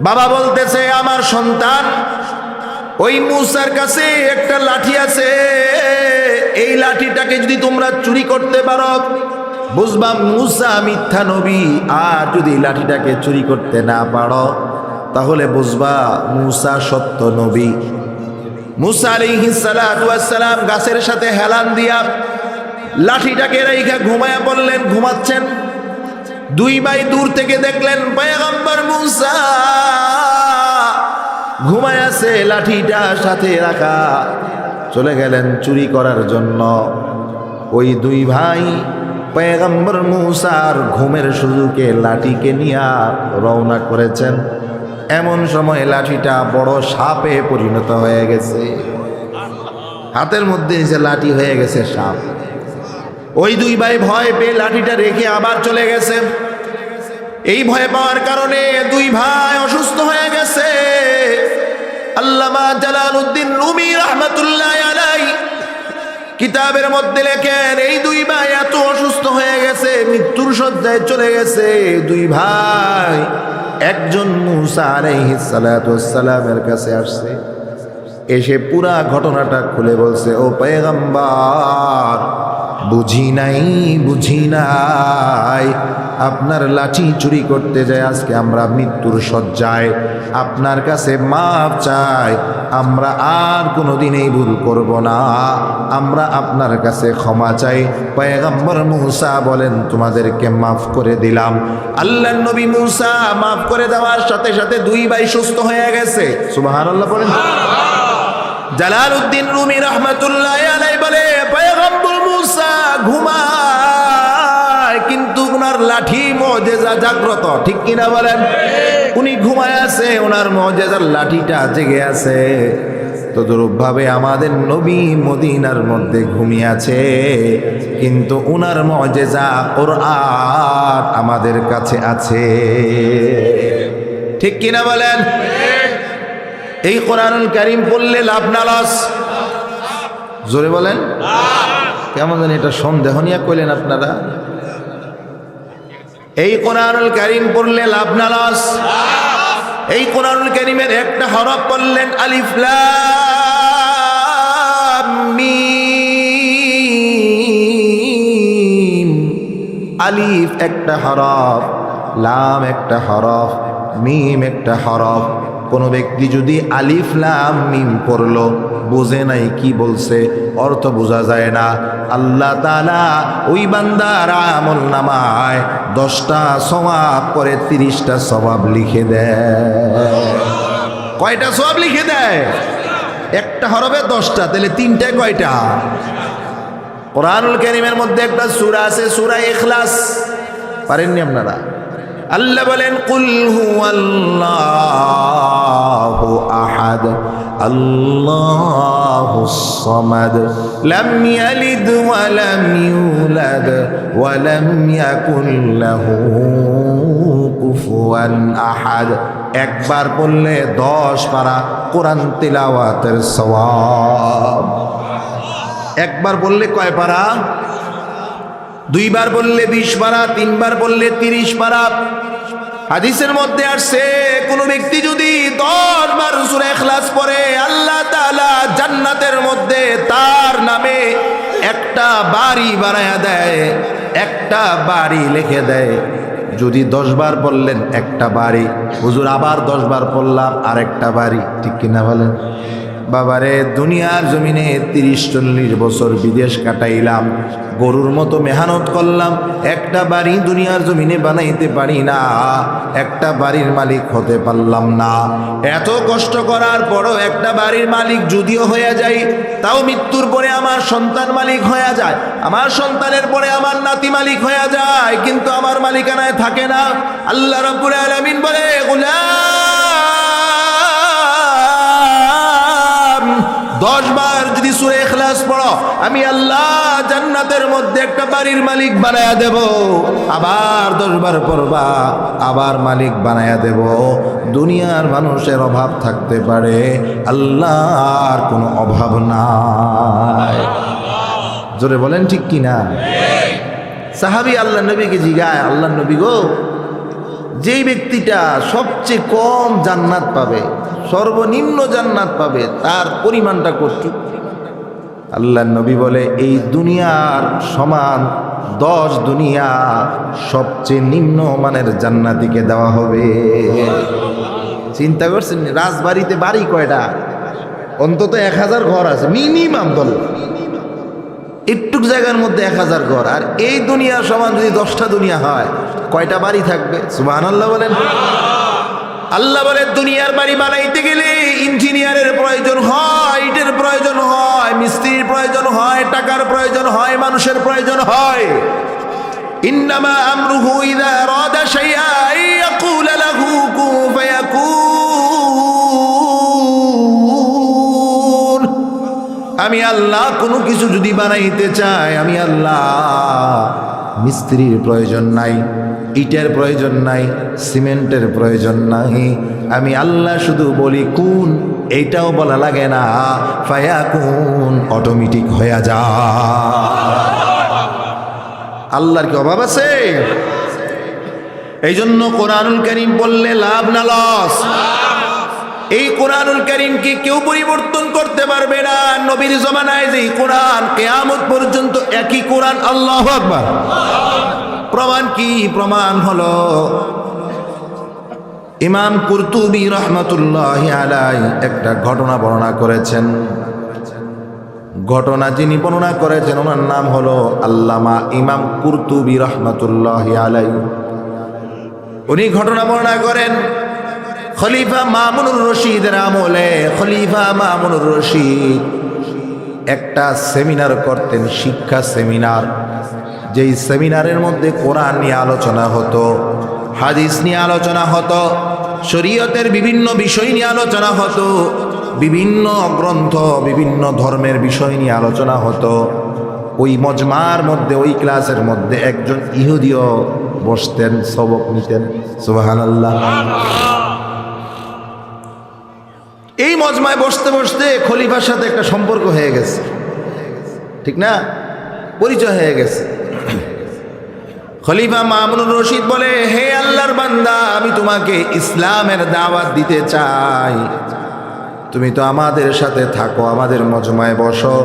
বাবা বলতেছে, আমার সন্তান, ওই মুসার কাছে একটা লাঠি আছে, এই লাঠিটাকে যদি তোমরা চুরি করতে পারো বুঝবা মুসা মিথ্যা নবী, আর যদি লাঠিটাকে চুরি করতে না পারো তাহলে বুঝবা মুসা সত্য নবী। মুসা আলাইহিস সালাতু ওয়াস সালাম গাছের সাথে হেলান দিয়া লাঠিটাকে রাইখা ঘুমায়া পড়লেন, ঘুমাচ্ছেন। দুই ভাই দূর থেকে দেখলেন পয়গম্বর মুসা ঘুমায় আছে, লাঠিটা সাথে রাখা, চলে গেলেন চুরি করার জন্য। ওই দুই ভাই পয়গম্বর মুসার ঘুমের সুযোগে লাঠিকে নিয়ে রওনা করেছেন। এমন সময় লাঠিটা বড় সাপে পরিণত হয়ে গেছে, হাতের মধ্যে যে লাঠি হয়ে গেছে সাপ। ওই দুই ভাই ভয় পেয়ে লাঠিটা রেখে আবার চলে গেছে। এই ভয় পাওয়ার কারণে দুই ভাই অসুস্থ হয়ে গেছে। আল্লামা জালালউদ্দিন রুমি রাহমাতুল্লাহি আলাইহি কিতাবের মধ্যে লেখেন, এই দুই ভাই এত অসুস্থ হয়ে গেছে, মৃত্যুর শয্যায় চলে গেছে। দুই ভাই একজন মুসা আলাইহিস সালাতু ওয়াস সালামের কাছে আসছে, এসে পুরা ঘটনাটা খুলে বলছে, ও পয়গম্বর বুঝি নাই আপনার লাঠি চুরি করতে যায় আজকে আমরা মৃত্যুর শয্যায়, আপনার কাছে মাফ চাই, আমরা আর কোনোদিন এই ভুল করব না, আমরা আপনার কাছে ক্ষমা চাই। পয়গম্বর মুসা বলেন, তোমাদেরকে মাফ করে দিলাম। আল্লাহর নবী মুসা মাফ করে দেওয়ার সাথে সাথে দুই ভাই সুস্থ হয়ে গেছে। সুবহানাল্লাহ বলেন। জালালউদ্দিন রুমি রাহমাতুল্লাহি আলাইহি বলে, পয়গম্বর মুসা ঘুমায় কিন্তু ওনার লাঠি মুজিজা জাগ্রত, ঠিক কিনা বলেন? উনি ঘুমায় আছে, ওনার মুজিজার লাঠিটা জেগে আছে। তদ্রূপভাবে আমাদের নবী মদিনার মধ্যে ঘুমিয়ে আছে, কিন্তু ওনার মুজিজা কোরআন আমাদের কাছে আছে, ঠিক কিনা বলেন? এই কোরআনুল কারীম পড়লে লাভ না লস? জোরে বলেন। কেমন জানি এটা সন্দেহ নিয়ে কইলেন আপনারা? এই কোরআনুল কারীম পড়লে লাভ না লস? এই কোরআনুল কারীমের একটা হরফ পড়লেন আলিফ লাম মিম। আলিফ একটা হরফ, লাম একটা হরফ, মিম একটা হরফ। কোনো ব্যক্তি যদি আলিফ লাম মিম পড়লো, বুঝে নাই কি বলছে, অর্থ বোঝা যায় না, আল্লাহ তাআলা ওই বান্দার আমল নামায় 10টা সওয়াব করে 30টা সওয়াব লিখে দেয়। কয়টা সওয়াব লিখে দেয়? একটা হরফে 10টা, তাহলে 3টায় কয়টা? কোরআনুল কারীমের মধ্যে একটা সূরা আছে, সূরা ইখলাস, পারেননি আপনারা? আল্লাহ বলেন, কুল হুয়াল্লাহু আহাদ আল্লাহুস সামাদ লাম ইয়ালিদ ওয়া লাম ইউলাদ ওয়া লাম ইয়াকুল লাহু কুফুয়ান আহাদ। একবার পড়লে 10 পারা কোরআন তিলাওয়াতের সওয়াব। একবার বললে কয় পারা? দুইবার বললে 20 পারা, তিনবার বললে 30 পারা। হাদিসের মধ্যে আসছে কোন ব্যক্তি যদি 10 বার সূরা ইখলাস পড়ে আল্লাহ তাআলা জান্নাতের মধ্যে তার নামে একটা বাড়ি বানায়া দেয়, একটা বাড়ি লিখে দেয়। যদি 10 বার বললেন একটা বাড়ি, হুজুর আবার 10 বার পড়লাম আর একটা বাড়ি, ঠিক কিনা বলেন? বাবারে, দুনিয়ার জমিনে 30-40 বছর বিদেশ কাটাইলাম, গরুর মতো মেহনত করলাম, একটা বাড়ি দুনিয়ার জমিনে বানাইতে পারি না, একটা বাড়ির মালিক হতে পারলাম না। এত কষ্ট করার পরও একটা বাড়ির মালিক যদিও হয়ে যাই, তাও মৃত্যুর পরে আমার সন্তান মালিক হয়ে যায়, আমার সন্তানের পরে আমার নাতি মালিক হয়ে যায়, কিন্তু আমার মালিকানায় থাকে না। আল্লাহ রাব্বুল আলামিন বলে, গোলাম 10 বার যদি সূরা ইখলাস পড়ো, আমি আল্লাহ জান্নাতের মধ্যে একটা বাড়ির মালিক বানায়া দেব। আবার 10 বার পড়বা, আবার মালিক বানায়া দেব। দুনিয়ার মানুষের অভাব থাকতে পারে, আল্লাহর কোনো অভাব নাই। জোরে বলেন ঠিক কিনা? সাহাবী আল্লাহ নবীকে জিজ্ঞায়, আল্লাহ নবী গো, যেই ব্যক্তিটা সবচেয়ে কম জান্নাত পাবে, সর্বনিম্ন জান্নাত পাবে, তার পরিমাণটা কতটুকু? আল্লাহ নবী বলে, এই দুনিয়ার সমান 10 দুনিয়া সবচেয়ে নিম্ন মানের জান্নাতীকে দেওয়া হবে। চিন্তা করছেন, রাজবাড়িতে বাড়ি কয়টা? অন্তত 1000 ঘর আছে মিনিমাম। দল একটুক জায়গার মধ্যে 1000 ঘর, আর এই দুনিয়ার সমান যদি 10টা দুনিয়া হয়, কয়টা বাড়ি থাকবে? সুবহানাল্লাহ বলেন। আল্লাহ বলে, দুনিয়ার বাড়ি বানাইতে গেলে ইঞ্জিনিয়ারের প্রয়োজন হয়, ইটের প্রয়োজন হয়, মিস্ত্রির প্রয়োজন হয়, টাকার প্রয়োজন হয়, মানুষের প্রয়োজন হয়। ইন্নামা আমরুহু ইযা আরাদা শাইআন ইয়াকুলা লাহু কুন ফায়াকুন। আমি আল্লাহ কোনো কিছু যদি বানাইতে চাই, আমি আল্লাহ মিস্ত্রির প্রয়োজন নাই, ইটের প্রয়োজন নাই, সিমেন্টের প্রয়োজন নাই। আমি আল্লাহ শুধু বলি কুন, এইটাও বলা লাগে না, ফায়াকুন, অটোমেটিক হয়ে যায়। আল্লাহর কি অভাব আছে? এই জন্য কোরআনুল কারীম বললে লাভ না লস? এই কোরআনুল কারীমকে কেউ পরিবর্তন করতে পারবে না। নবীর জমানায় যে কোরআন, কিয়ামত পর্যন্ত একই কোরআন। আল্লাহু আকবার। প্রমাণ কি? প্রমাণ হলো ইমাম কুরতুবী রাহমাতুল্লাহি আলাইহি একটা ঘটনা বর্ণনা করেছেন। ঘটনা যিনি বর্ণনা করেছেন ওনার নাম হলো আল্লামা ইমাম কুরতুবী রাহমাতুল্লাহি আলাইহি। উনি ঘটনা বর্ণনা করেন খলিফা মামুনুর রশিদের আমলে। খলিফা মামুনুর রশিদ একটা সেমিনার করতেন, শিক্ষা সেমিনার। যেই সেমিনারের মধ্যে কোরআন নিয়ে আলোচনা হতো, হাদিস নিয়ে আলোচনা হতো, শরীয়তের বিভিন্ন বিষয় নিয়ে আলোচনা হতো, বিভিন্ন গ্রন্থ, বিভিন্ন ধর্মের বিষয় নিয়ে আলোচনা হতো। ওই মজমার মধ্যে, ওই ক্লাসের মধ্যে একজন ইহুদিও বসতেন, সবক নিতেন। সুবহানাল্লাহ। এই মজমায় বসতে বসতে খলিফার সাথে একটা সম্পর্ক হয়ে গেছে, ঠিক না? পরিচয় হয়ে গেছে। খলিফা মামুনুর রশিদ বলে, হে আল্লাহর বান্দা, আমি তোমাকে ইসলামের দাওয়াত দিতে চাই। তুমি তো আমাদের সাথে থাকো, আমাদের মজমায় বসো,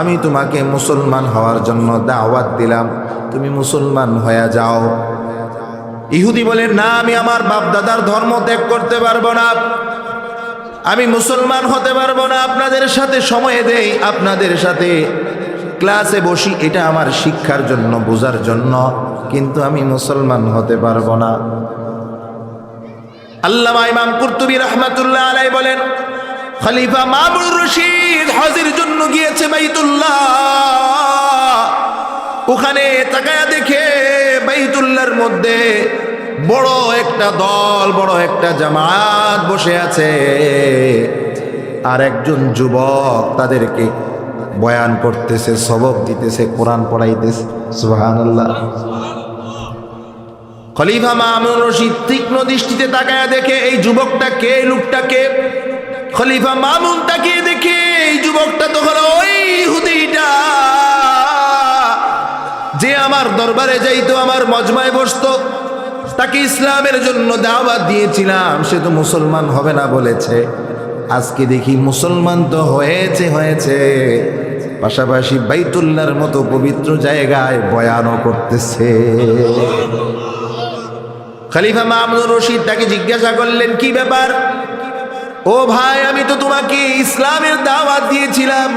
আমি তোমাকে মুসলমান হওয়ার জন্য দাওয়াত দিলাম, তুমি মুসলমান হয়ে যাও। ইহুদি বলে, না, আমি আমার বাপ দাদার ধর্ম ত্যাগ করতে পারবো না, আমি মুসলমান হতে পারবো না। আপনাদের সাথে সময় দেই, আপনাদের সাথে ক্লাসে বসি, এটা আমার শিক্ষার জন্য, বোঝার জন্য, কিন্তু আমি মুসলমান হতে পারবো না। আল্লামা ইমাম কুরতুবী রাহমাতুল্লাহ আলাইহি বলেন, খলিফা মামুনুর রশিদ হজের জন্য গিয়েছে বাইতুল্লাহ। ওখানে তাকায়া দেখে বাইতুল্লাহর মধ্যে বড় একটা দল, বড় একটা জামাত বসে আছে, আর একজন যুবক তাদেরকে বয়ান করতেছে, সবক দিতেছে, কোরআন পড়াইতেছে। সুবহানাল্লাহ। খলিফা মামুনুর রশিদ তীক্ষ্ণ দৃষ্টিতে তাকায়া দেখে এই যুবকটা কে, এই লোকটা কে। খলিফা মামুন তাকিয়ে দেখে এই যুবকটা তো হলো ওই ইহুদিটা যে আমার আমার দরবারে যাইতো, আমার মজমায় বসতো, তাকে ইসলামের জন্য দাওয়াত দিয়েছিলাম, সে তো মুসলমান হবে না বলেছে। আজকে দেখি মুসলমান তো হয়েছে, পাশাপাশি বাইতুল্লাহর মতো পবিত্র জায়গায় বয়ানও করতেছে। খলিফা মামুনুর রশিদ তাকে জিজ্ঞাসা করলেন, কি ব্যাপার? ও ভাই, আমি তো তোমাকে ইসলামের দাওয়াত দিয়েছিলাম,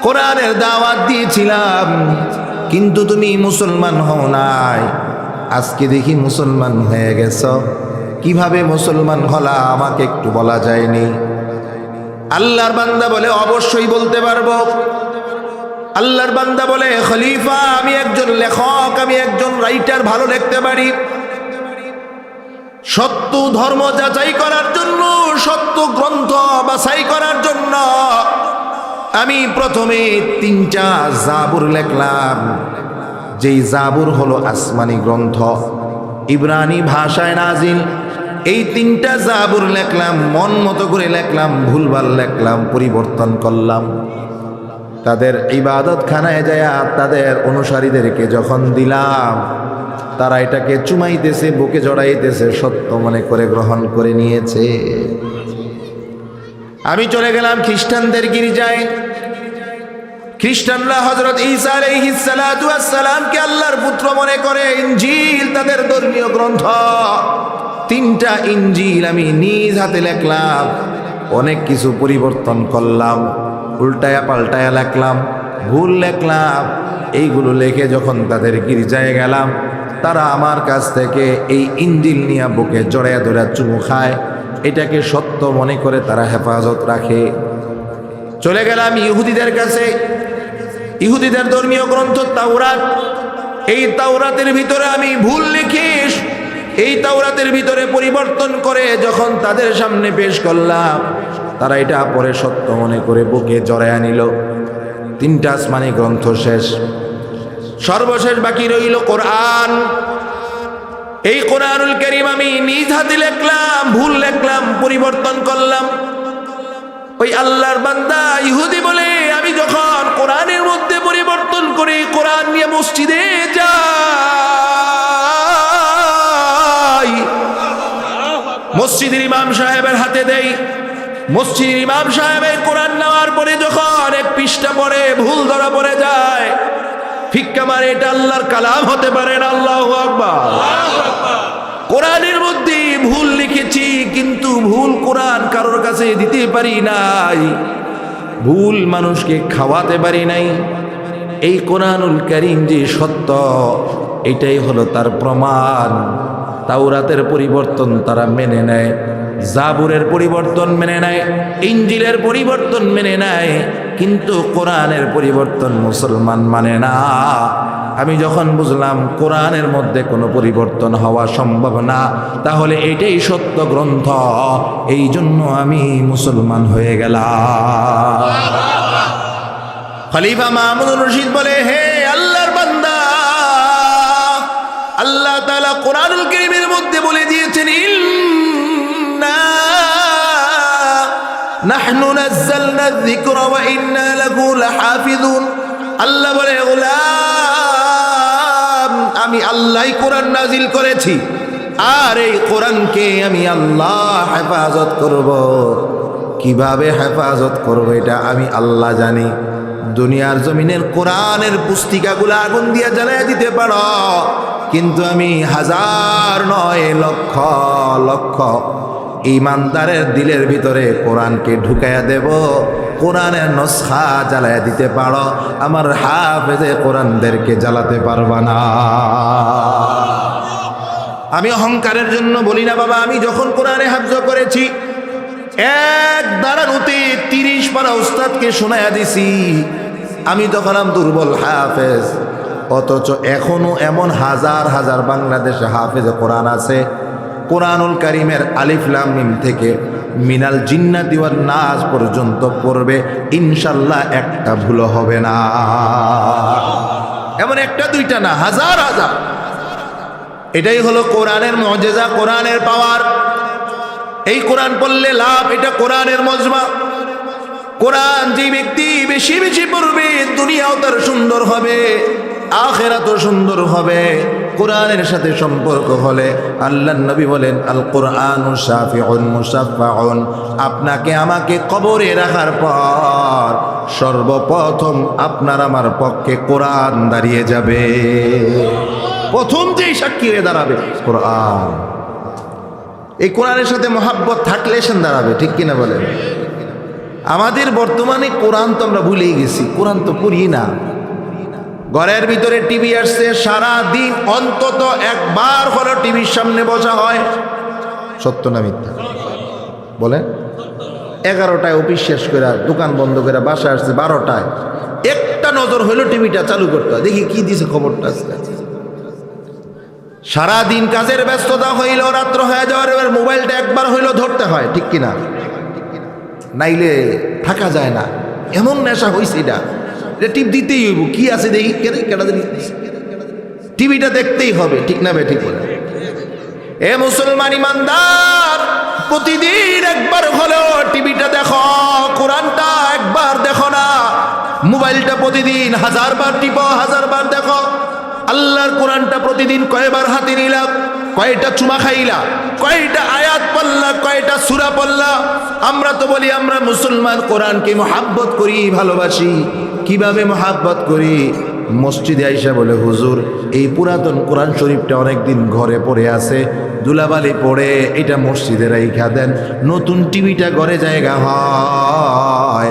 কোরআনের দাওয়াত দিয়েছিলাম, কিন্তু তুমি মুসলমান হও নাই। আজকে দেখি মুসলমান হয়ে গেছ, কিভাবে মুসলমান হলা আমাকে একটু বলা যায়নি? আল্লাহর বান্দা বলে, অবশ্যই বলতে পারবো। আল্লাহর বান্দা বলে, খলিফা আমি একজন লেখক, আমি একজন রাইটার, ভালো লিখতে পারি। সত্য ধর্ম যাচাই করার জন্য, সত্য গ্রন্থ বাছাই করার জন্য আমি প্রথমে 3টা জাবুর লেখলাম। যেই জাবুর হলো আসমানি গ্রন্থ, ইব্রানি ভাষায় নাজিল। এই 3টা জাবুর লেখলাম, মন মতো করে লেখলাম, ভুলভাল লেখলাম, পরিবর্তন করলাম। তাদের ইবাদত খানায় যায় তাদের অনুসারীদেরকে যখন দিলাম, তারা এটাকে চুমাইতেছে, বুকে জড়াইতেছে, সত্য মনে করে গ্রহণ করে নিয়েছে। আমি চলে গেলাম খ্রিস্টানদের গির্জায়। খ্রিস্টানরা হযরত ঈসা আলাইহিস সালাতু ওয়াস সালামকে আল্লাহর পুত্র মনে করে। ইনজিল তাদের ধর্মীয় গ্রন্থ, 3টা ইনজিল আমি নিজ হাতে লেখলাম। অনেক কিছু পরিবর্তন করলাম, উল্টায়া পাল্টায়া লেখলাম, ভুল লেখলাম। এইগুলো লেখে যখন তাদের গির্জায় গেলাম, তারা আমার কাছ থেকে এই ইনজিল নিয়ে বুকে জড়াইয়া ধরে চুমু খায়। এটাকে সত্য মনে করে তারা হেফাজত রাখে। চলে গেলাম ইহুদিদের কাছে। ইহুদিদের ধর্মীয় গ্রন্থ তাওরাত, এই তাওরাতের ভিতরে আমি ভুল লিখে এই তাওরাতের ভিতরে পরিবর্তন করে যখন তাদের সামনে পেশ করলাম, তারা এটা পরে সত্য মনে করে বুকে জড়াইয়া নিল। 3টা আসমানি গ্রন্থ শেষ। সর্বশেষ বাকি রইল কোরআন। এই কোরআনুল কারীম আমি নিজ হাতে লিখলাম, ভুল লিখলাম, পরিবর্তন করলাম। ওই আল্লাহর বান্দা ইহুদি বলে, আমি যখন কোরআনের মধ্যে পরিবর্তন করে কোরআন নিয়ে মসজিদে যাই, মসজিদের ইমাম সাহেবের হাতে দেই। মসজিদের ইমাম সাহেবের কোরআন নেওয়ার পরে যখন 1 পৃষ্ঠা পড়ে ভুল ধরা পড়ে যায়, ফিক্কা মারে, এটা আল্লাহর কালাম হতে পারে না। আল্লাহু আকবার। কোরআনের মধ্যে ভুল লিখেছি, কিন্তু ভুল কোরআন কারোর কাছে দিতে পারি নাই, ভুল মানুষকে খাওয়াতে পারি নাই। এই কোরআনুল কারীম যে সত্য, এটাই হলো তার প্রমাণ। তাওরাতের পরিবর্তন তারা মেনে নেয়, জাবুরের পরিবর্তন মেনে নেয়, ইনজিলের পরিবর্তন মেনে নেয়, কিন্তু কোরআনের পরিবর্তন মুসলমান মানে না। আমি যখন বুঝলাম কোরআনের মধ্যে কোনো পরিবর্তন হওয়া সম্ভব না, তাহলে এটাই সত্য গ্রন্থ, এই জন্য আমি মুসলমান হয়ে গেলাম। খলিফা মামুনুর রশিদ বলে, হে আল্লাহর বান্দা, আল্লাহ তাআলা কোরআনুল কারীমের মধ্যে বলে দিয়েছেন, ইন্না নাহনু নাযালনা যিকরা ওয়া ইন্না লাহু লাহাফিজুন। আল্লাহ বলে, গোলাম, আমি আল্লাহই কোরআন নাজিল করেছি, আর এই কোরআনকে আমি আল্লাহ হেফাজত করব। কিভাবে হেফাজত করব এটা আমি আল্লাহ জানি। দুনিয়ার জমিনের কোরআনের পুস্তিকাগুলো আগুন দিয়ে জ্বালাইয়া দিতে পারো, কিন্তু আমি হাজার নয় লক্ষ লক্ষ ইমানদারের দিলের ভিতরে কোরআনকে ঢুকাইয়া দেব। কোরআনের নসখা জ্বালাইয়া দিতে পারো, আমার হাফেজে কোরআনদেরকে জ্বালাতে পারবা না। আমি অহংকারের জন্য বলি না বাবা, আমি যখন কোরআনে হাফজ করেছি, এক দাঁড়ানোতে 30 পারা উস্তাদকে শোনায়া দিছি। আমি তখন দুর্বল হাফেজ, অথচ এখনো এমন হাজার হাজার বাংলাদেশে হাফেজ কোরআন আছে। কোরআনুল কারীমের আলিফ লাম মিম থেকে মিনাল জিন্নাতি ওয়ান নাস পর্যন্ত পড়বে, ইনশাআল্লাহ একটা ভুল হবে না। এমন একটা দুইটা না, হাজার হাজার। এটাই হলো কোরআনের মুজিজা, কোরআনের পাওয়ার। এই কোরআন পড়লে লাভ, এটা কোরআনের মজমা। কোরআন যে ব্যক্তি বেশি বেশি পড়বে, দুনিয়াও তার সুন্দর হবে, আখিরাতও সুন্দর হবে। কোরআনের সাথে সম্পর্ক হলে আল্লাহর নবী বলেন আল কোরআনু শাফিউন মুশাফফাউন, আপনাকে আমাকে কবরে রাখার পর সর্বপ্রথম আপনার আমার পক্ষে কোরআন দাঁড়িয়ে যাবে। প্রথম যেই সাক্ষী হয়ে দাঁড়াবে কোরআন। এই কোরআনের সাথে মহাব্বত থাকলে সে দাঁড়াবে, ঠিক কিনা বলেন? আমাদের বর্তমানে কোরআন তো আমরা ভুলেই গেছি, কোরআন তো পড়ি না। ঘরের ভিতরে টিভি আসছে, সারা দিন অন্তত একবার হলো টিভির সামনে বসা হয়। সত্য না মিথ্যা বলেন? 11টায় অফিস শেষ করে দোকান বন্ধ করে বাসা আসছে 12টায়, একটা নজর হইলো টিভিটা চালু করতে হয়, দেখি কি দিছে খবরটা আজকে। সারাদিন কাজের ব্যস্ততা হইল, রাত্র হয়ে যাওয়ার এবার মোবাইলটা একবার হইলো ধরতে হয়, ঠিক কিনা? নাইলে থাকা যায় না, এমন নেশা হয়েছে এটা টিপ দিতেই হইব। কি আছে দেখি, কেটা টিভিটা দেখতেই হবে, ঠিক না বে ঠিক বলে? এ মুসলমান ইমানদার, প্রতিদিন একবার হলেও টিভিটা দেখো, কোরআনটা একবার দেখো না। মোবাইলটা প্রতিদিন 1000 বার টিপো, 1000 বার দেখো। আল্লাহর কোরআনটা প্রতিদিন কয়বার হাতে নিলাম, কয়টা চুমা খাইলা, কয়টা আয়াত পড়লা, কয়টা সূরা পড়লা। আমরা তো বলি আমরা মুসলমান, কোরআনকে মহাব্বত করি, ভালোবাসি। কিভাবে মহাব্বত করি? মসজিদে আইসা বলে হুজুর এই পুরাতন কোরআন শরীফটা অনেকদিন ঘরে পড়ে আছে, ধুলাবালি পড়ে, এটা মসজিদে রাইখা দেন। নতুন টিভিটা ঘরে জায়গা হয়,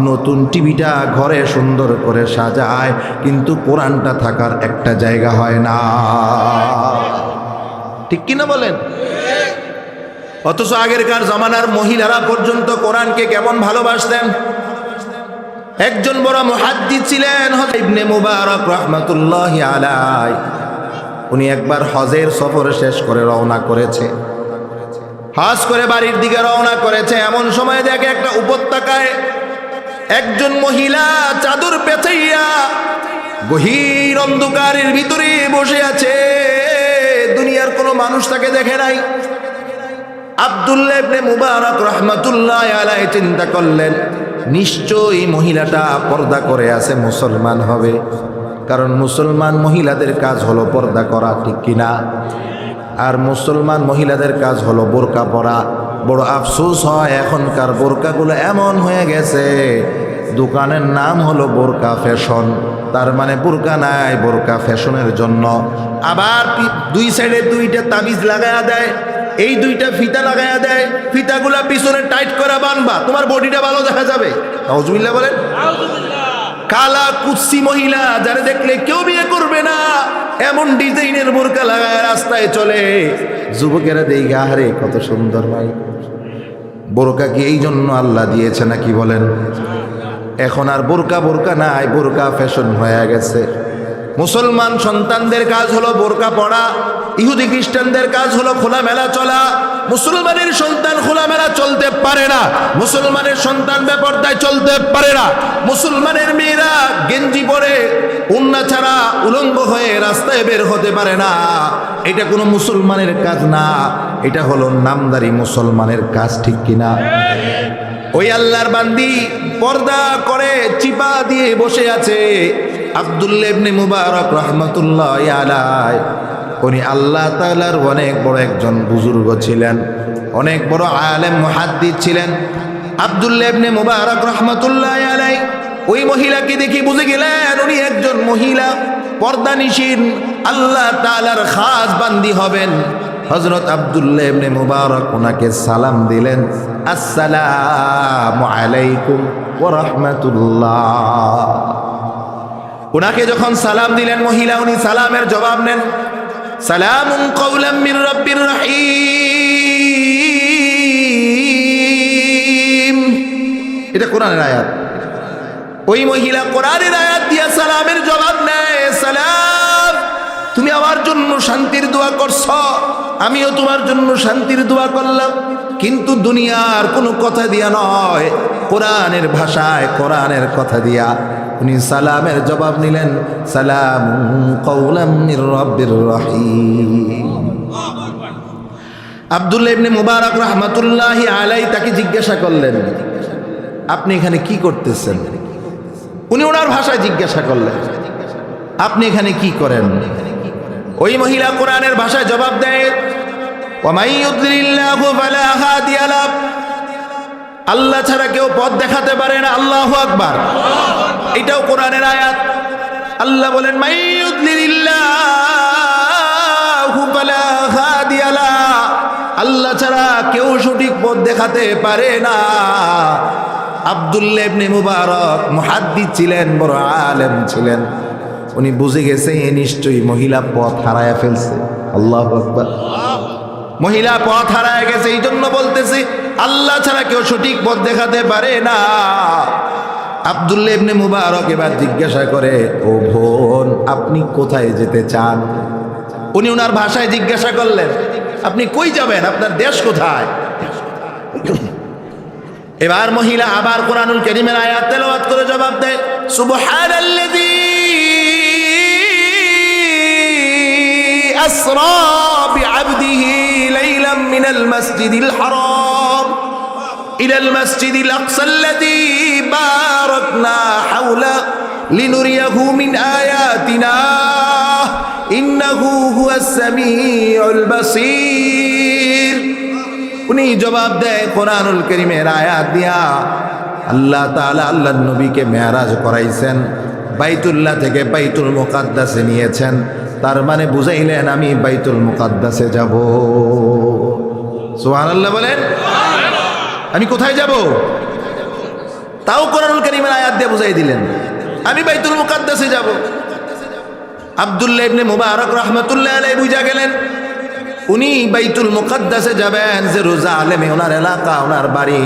নতুন টিভিটা ঘরে সুন্দর করে সাজায়, কিন্তু কোরআনটা থাকার একটা জায়গা হয় না, ঠিক কিনা বলেন? অথচ আগেরকার জামানার মহিলারা পর্যন্ত কোরআনকে কেমন ভালোবাসতেন। একজন বড় মুহাদ্দিস ছিলেন ইবনে মুবারক রাহমাতুল্লাহি আলাইহি। উনি একবার হজের সফর শেষ করে রওনা করেছে, হজ করে বাড়ির দিকে রওনা করেছে। এমন সময় দেখে একটা উপত্যকায় একজন মহিলা চাদর পেঁচাইয়া গহীন অন্ধকারের ভিতরে বসে আছে। দুনিয়ার কোনো মানুষ তাকে দেখে নাই। আব্দুল্লাহ ইবনে মুবারক রাহমাতুল্লাহি আলাইহি চিন্তা করলেন, নিশ্চয়ই মহিলাটা পর্দা করে আছে, মুসলমান হবে। কারণ মুসলমান মহিলাদের কাজ হলো পর্দা করা, ঠিক কিনা? আর মুসলমান মহিলাদের কাজ হলো বোরকা পরা। বড় আফসোস হয় এখনকার বোরকাগুলো এমন হয়ে গেছে, দোকানের নাম হলো বোরকা ফ্যাশন। তার মানে বোরকা নাই, বোরকা ফ্যাশনের জন্য। আবার দুই সাইডে 2টা তাবিজ লাগায়া দেয়, এই 2টা ফিতা লাগায়া দেয়, ফিতাগুলা পিছনে টাইট করে বানবা, তোমার বডিটা ভালো দেখা যাবে। নাউজুবিল্লাহ বলেন। কালা কুৎসি মহিলা, যারা দেখলে কেউ বিয়ে করবে না, এমন ডিজাইনের বোরকা লাগায় রাস্তায় চলে। যুবকেরা দেখে আহারে কত সুন্দর ভাই। বোরকা কি এই জন্য আল্লাহ দিয়েছে নাকি বলেন? এখন আর বোরকা নাই, বোরকা ফ্যাশন হয়ে গেছে। মুসলমান সন্তানদের কাজ হলো বোরকা পড়া, ইহুদি খ্রিস্টানদের কাজ হলো খোলামেলা চলা। মুসলমানের সন্তান খোলামেলা চলতে পারে না, মুসলমানের সন্তান বেপরদায় চলতে পারে না। মুসলমানের মেয়েরা গেঞ্জি পরে উন্না ছাড়া উলঙ্গ হয়ে রাস্তায় বের হতে পারে না। এটা কোনো মুসলমানের কাজ না, এটা হলো নামদারি মুসলমানের কাজ, ঠিক কিনা? ওই আল্লাহর বান্দি পর্দা করে চিপা দিয়ে বসে আছে। আব্দুল্লাহ ইবনে মুবারক রাহমাতুল্লাহি আলাইহি, উনি আল্লাহ তাআলার অনেক বড় একজন বুজুর্গ ছিলেন, অনেক বড় আলেম মুহাদ্দিস ছিলেন। আব্দুল্লাহ ইবনে মুবারক রাহমাতুল্লাহি আলাইহি ওই মহিলাকে দেখে বুঝে গেলেন উনি একজন মহিলা, পর্দানিশীন, আল্লাহ তাআলার খাস বান্দি হবেন। হযরত আব্দুল্লাহ ইবনে মুবারক ওনাকে সালাম দিলেন, আসসালামু আলাইকুম ওয়া রাহমাতুল্লাহ। ওনাকে যখন সালাম দিলেন মহিলা, উনি সালামের জবাব নেন, সালামুন কাওলাম মির রাব্বির রহিম। এটা কোরআনের আয়াত। ওই মহিলা কোরআনের আয়াত দিয়া সালামের জবাব নেয়, সালাম, তুমি আমার জন্য শান্তির দোয়া করছো, আমিও তোমার জন্য শান্তির দোয়া করলাম। কিন্তু দুনিয়ার কোনো কথা দিয়া নয়, কোরআনের ভাষায়, কোরআনের কথা দিয়া উনি সালামের জবাব নিলেন, সালামুন কাওলাম মির রাব্বির রহিম। আব্দুল্লাহ ইবনে মুবারক রাহমাতুল্লাহি আলাইহি তাকে জিজ্ঞাসা করলেন, আপনি এখানে কি করতেছেন? উনি ওনার ভাষায় জিজ্ঞাসা করলেন। আপনি এখানে কি করেন? ওই মহিলা কোরআনের ভাষায় জবাব দেয়, ওয়ামাই ইউদ্লিল্লাহু ফালা হাদিয়া লাহ, আল্লাহ ছাড়া কেউ পথ দেখাতে পারে না। আল্লাহু আকবার। এটাও কোরআনের আয়াত। আল্লাহ বলেন, মাই ইউদ্লিল্লাহু ফালা হাদিয়া লাহ, আল্লাহ ছাড়া কেউ সঠিক পথ দেখাতে পারে না। আব্দুল্লাহ ইবনে মুবারক মুহাদ্দিস ছিলেন, বড় আলেম ছিলেন। উনি বুঝে গেছে এ নিশ্চয়ই মহিলা পথ হারায় ফেলছে। আল্লাহু আকবার। মহিলা পথ হারায় গেছে, এই জন্য বলতেছি আল্লাহ ছাড়া কেউ সঠিক পথ দেখাতে পারে না। আব্দুল্লাহ ইবনে মুবারক এবার জিজ্ঞাসা করে, ও বোন, আপনি কোথায় যেতে চান? উনি ওনার ভাষায় জিজ্ঞাসা করলেন, আপনি কই যাবেন? আপনার দেশ কোথায়? এবার মহিলা আবার কোরআনুল কারীমের আয়াত তেলাওয়াত করে জবাব দেয়, সুবহানাল্লাযী আসরা বিআবদিহি লাইলাম মিনাল মাসজিদিল হারাম ইলাল মাসজিদিল আকসাল্লাযী বারাকনা হাওলা লিনুরিয়াহু মিন আয়াতিনা ইন্নাহু হুয়াস সামিউল বাসীর। উনি জবাব দেয় কোরআনুল কারীমের আয়াত দিয়া, আল্লাহ তাআলা আল্লাহর নবীকে মেরাজ করাইছেন, বাইতুল্লাহ থেকে বাইতুল মুকাদ্দাসে নিয়েছেন। তার মানে বুঝাইলেন আমি বাইতুল মুকাদ্দাসে যাব। সুবহানাল্লাহ বলেন। আমি কোথায় যাব? তাও কোরআনুল কারীমের আয়াত দিয়ে বুঝাই দিলেন, আমি বাইতুল মুকাদ্দাসে যাব। আব্দুল্লাহ ইবনে মুবারক রাহমাতুল্লাহ আলাইহি বুঝা গেলেন উনি বাইতুল মুকাদ্দাসে যাবেন, জেরুজালেমে ওনার এলাকা, ওনার বাড়ি।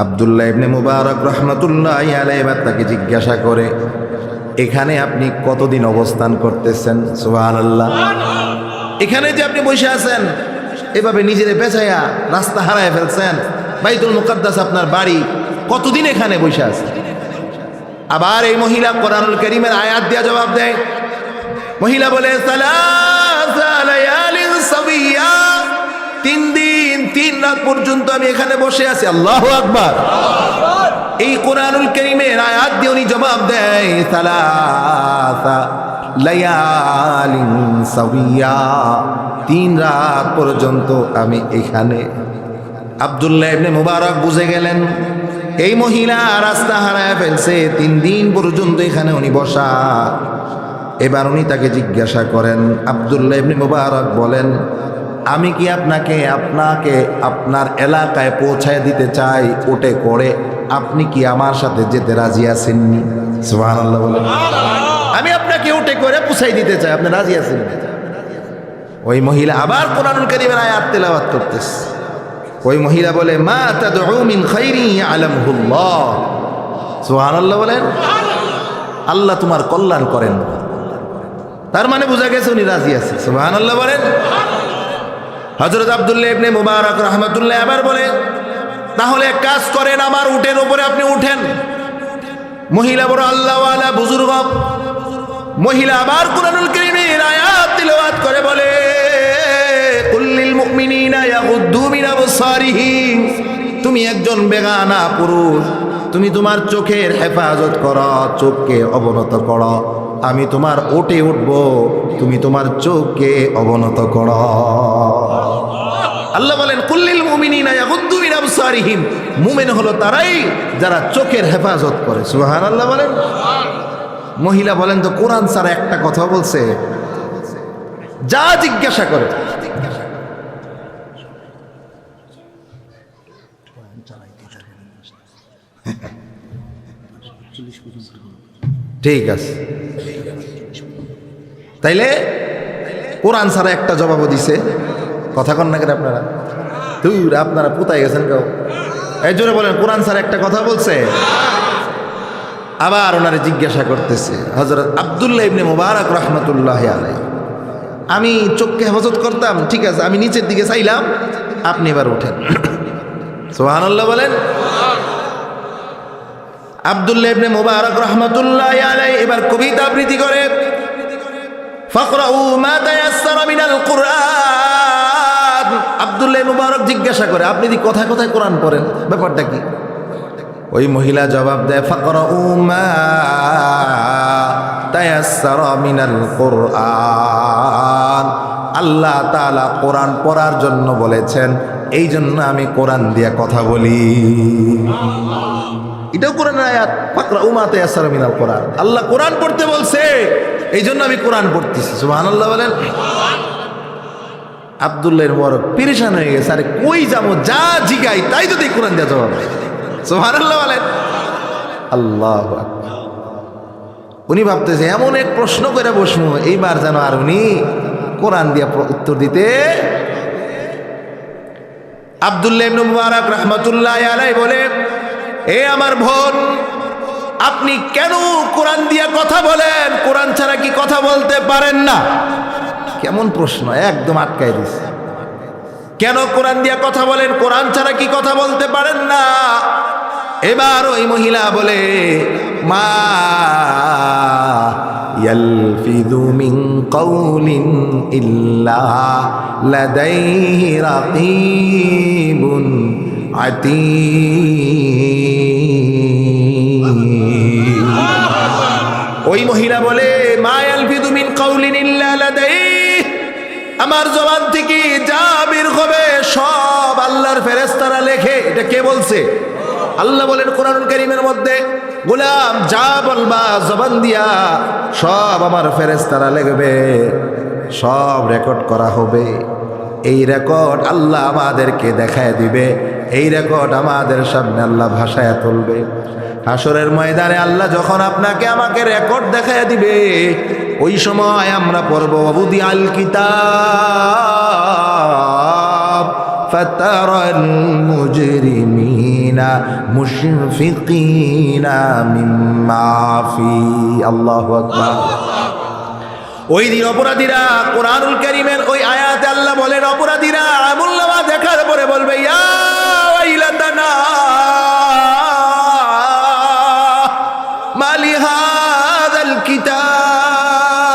আব্দুল্লাহ ইবনে মুবারক রাহমাতুল্লাহি আলাইহি এবার তাকে জিজ্ঞাসা করে, এখানে আপনি কতদিন অবস্থান করতেছেন? সুবহানাল্লাহ। এখানে যে আপনি বসে আছেন, এভাবে নিজেরে বেচাইয়া রাস্তা হারায় ফেলছেন, বাইতুল মুকাদ্দাস আপনার বাড়ি, কতদিন এখানে বসে আছেন? আবার এই মহিলা কোরআনুল কারীমের আয়াত দিয়া জবাব দেয়। মহিলা বলে, সালাসা লায়ালিন সাবিয়া, 3 দিন 3 রাত পর্যন্ত আমি এখানে বসে আছি। আল্লাহু আকবার। এই কোরআনুল কারীমের আয়াত দিয়ে উনি জবাব দেয়, সালাসা লায়ালিন সাবিয়া, 3 রাত পর্যন্ত আমি এখানে। আব্দুল্লাহ ইবনে মুবারক বুঝে গেলেন এই মহিলা রাস্তা হারায় ফেলছে, 3 দিন পর্যন্ত এখানে উনি বসা। এবার উনি তাকে জিজ্ঞাসা করেন, আব্দুল্লাহ ইবনে মুবারক বলেন, আমি কি আপনাকে আপনার এলাকায় পৌঁছায় দিতে চাই ওটে করে, আপনি কি আমার সাথে যেতে রাজি আছেননি? সুবহানাল্লাহ বলেন। আমি আপনাকে ওটে করে পৌঁছাই দিতে চাই, আপনি রাজি আছেন? ওই মহিলা আবার কোরআনুল কারীমের আয়াত তেলাওয়াত করতেছে। ওই মহিলা বলে, মা তাদউ মিন খাইরি ইয়ালামুহুল্লাহ। সুবহানাল্লাহ বলেন। আল্লাহ তোমার কল্যাণ করেন। তার মানে বোঝা গেছে উনি রাজি আছে। সুবহানাল্লাহ বলেন। হযরত আব্দুল্লাহ ইবনে মুবারক রাহমাতুল্লাহ আবার বলে, তাহলে এক কাজ করেন, আমার উটের উপরে আপনি উঠেন। মহিলা বড় আল্লাহওয়ালা বুজুর্গ। মহিলা আবার কুরআনুল কারীমের আয়াত তিলাওয়াত করে বলে, কুল্লিল মুমিনিনা ইয়াগুদ্দু মিন আবসারিহিম, তুমি একজন বেগানা পুরুষ, তুমি তোমার চোখের হেফাজত করো, চোখকে অবনত করো। আমি তোমার ওটে উঠব, তুমি তোমার চোখকে অবনত করো। আল্লাহ বলেন, কুল্লিল মুমিনিনা ইয়াগুদ্দু মিন আবসারিহিম, মুমিন হলো তারাই যারা চোখের হেফাজত করে। সুবহানাল্লাহ বলেন। মহিলা বলেন, তো কোরআন ছাড়া একটা কথা বলছে, যা জিজ্ঞাসা করে। ঠিক আছে, তাইলে কোরআন ছাড়া একটা জবাবও দিছে। কথা কন না কেন আপনারা? আপনারা কোথায় গেছেন কেউ? এই জন্য বলেন, কোরআন ছাড়া একটা কথা বলছে। আবার ওনারে জিজ্ঞাসা করতেছে হযরত আব্দুল্লাহ ইবনে মুবারক রাহমাতুল্লাহি আলাইহি, আমি চোখকে হেফাজত করতাম, ঠিক আছে, আমি নিচের দিকে চাইলাম, আপনি এবার উঠেন। সুবহানাল্লাহ বলেন। আব্দুল্লাহ ইবনে মুবারক রাহমাতুল্লাহি আলাইহি এবার কবিতা আবৃত্তি করে, ফাকরাউ মা তায়াসসারা মিনাল কুরআন। আব্দুল্লাহ মুবারক জিজ্ঞাসা করে, আপনি কি কথায় কথায় কোরআন পড়েন, ব্যাপারটা কি? ওই মহিলা জবাব দেয়, ফাকরাউ মা তায়াসসারা মিনাল কুরআন, আল্লাহ তাআলা কোরআন পড়ার জন্য বলেছেন, এই জন্য আমি কোরআন দিয়ে কথা বলি। এটাও কোরআনের আয়াত, ফাকরাউ মা তায়াসসারা মিনাল কুরআন। আল্লাহ কোরআন পড়তে বলছে, এই জন্য আমি কোরআন পড়তেছি। সুবহানাল্লাহ বলেন। আব্দুল্লাহর বড় পেরেশান হয়ে গেছে, আরে কই যাবো, যা জিগাই তাই তো কোরআন দিয়ে জবাব। সুবহানাল্লাহ বলেন। আল্লাহু আকবার। উনি ভাবতেছে এমন এক প্রশ্ন করে বসবো, এইবার যেন আর উনি কোরআন দিয়ে উত্তর দিতে। আব্দুল্লাহ ইবনে মুবারক রাহমাতুল্লাহি আলাইহি বলে, এ আমার বোন, আপনি কেন কোরআন দিয়ে কথা বলেন? কোরআন ছাড়া কি কথা বলতে পারেন না? কেমন প্রশ্ন, একদম আটকায় দিছে। কেন কোরআন দিয়ে কথা বলেন? কোরআন ছাড়া কি কথা বলতে পারেন না? এবার ওই মহিলা বলে, মা ইয়ালফিযু মিন কাউলিন ইল্লা লাদাইহি রাকীবুন আতীদ। ওই মহিলা বলে, মা ইয়ালফিযু মিন কাউলিন ইল্লা লাদাইহি, আমার জবান থেকে যা বের হবে সব আল্লাহর ফেরেশতারা লেখে। এটা কে বলছে? আল্লাহ বলেন কোরআনুল কারীমের মধ্যে, গোলাম যা বলবা জবান দিয়া সব আমার ফেরেশতারা লিখবে, সব রেকর্ড করা হবে। এই রেকর্ড আল্লাহ আমাদেরকে দেখায় দিবে, এই রেকর্ড আমাদের সামনে আল্লাহ ভাষায় তুলবে। হাসরের ময়দানে আল্লাহ যখন আপনাকে আমাকে রেকর্ড দেখায় দিবে, ওই সময় আমরা পড়ব ওয়াবুদি আল কিতাব ফাতারাল মুজরিমিনা মুশফিকিনা মিম্মা ফি। আল্লাহু আকবার। ওই দিন অপরাধীরা, কোরআনুল কারীমের ওই আয়াতে আল্লাহ বলেন, অপরাধীরা আমুল্লামা দেখার পরে বলবে, ইয়া ওয়াইলাতানা মালি হাযাল কিতাব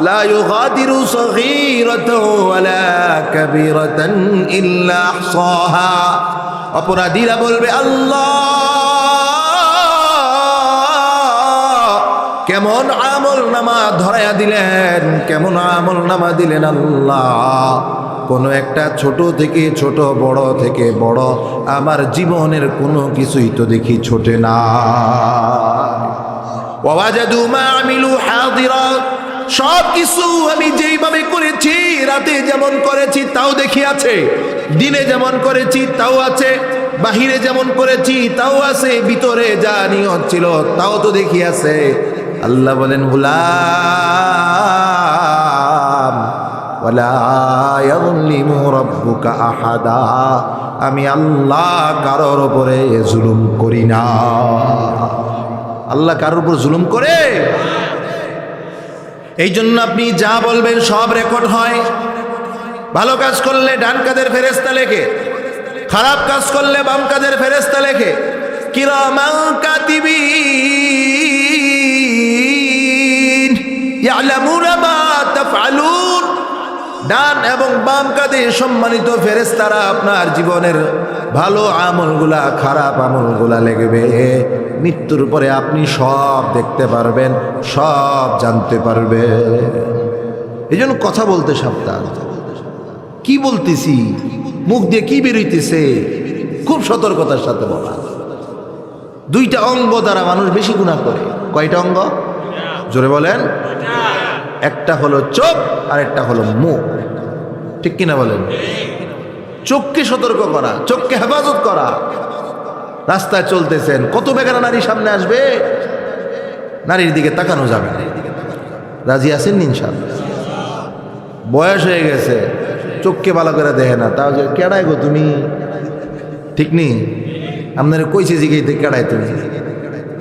লা ইউগাদিরু সগীরাতান ওয়ালা কাবীরাতান ইল্লা আহসাহা। অপরাধীরা বলবে, আল্লাহ কেমন আমল নামা ধরায়া দিলেন, কেমন আমল নামা দিলেন আল্লাহ। কোনো একটা ছোট থেকে ছোট, বড় থেকে বড়, আমার জীবনের কোনো কিছুই তো দেখি ছোটে না। ওয়াজাদু মা আমিলু হাদিরা, সব কিছু আমি যেইভাবে করেছি, রাতে যেমন করেছি তাও দেখি আছে, দিনে যেমন করেছি তাও আছে, বাহিরে যেমন করেছি তাও আছে, ভিতরে যা নিয়ত ছিল তাও তো দেখি আছে। আল্লাহ বলেন, গোলাম ওয়ালা ইয়াযলিমু রাব্বুকা আহাদা, আমি আল্লাহ কারোর উপরে জুলুম করি না। আল্লাহ কারোর উপর জুলুম করে? এই জন্য আপনি যা বলবেন সব রেকর্ড হয়। ভালো কাজ করলে ডান কাদের ফেরেশতা লেখে, খারাপ কাজ করলে বাম কাদের ফেরেশতা লেখে। কিরামান কাতিবিন ইয়ালামুনা মা তাফআলুন। ডান এবং বাম কাঁধে সম্মানিত ফেরেশতারা আপনার জীবনের ভালো আমলগুলা, খারাপ আমলগুলা লিখবে। মৃত্যুর পরে আপনি সব দেখতে পারবেন, সব জানতে পারবেন। এই জন্য কথা বলতে সাবধান। কি বলতেছি, মুখ দিয়ে কি বেরোইতেছে, খুব সতর্কতার সাথে বলা। দুইটা অঙ্গ দ্বারা মানুষ বেশি গুনাহ করে। কয়টা অঙ্গ? জোরে বলেন। একটা হলো চোখ আর একটা হলো মুখ, ঠিক কিনা বলেন? চোখকে সতর্ক করা, চোখকে হেফাজত করা। রাস্তায় চলতেছেন, কত বেগানা নারী সামনে আসবে, নারীর দিকে তাকানো যাবে না। রাজি আছেন ইনশাআল্লাহ? বয়স হয়ে গেছে, চোখকে ভালো করে দেখে না, তাও যে কেডাই গো তুমি, ঠিক নেই? আপনার কইছে জিগাইতে কেডাই তুমি,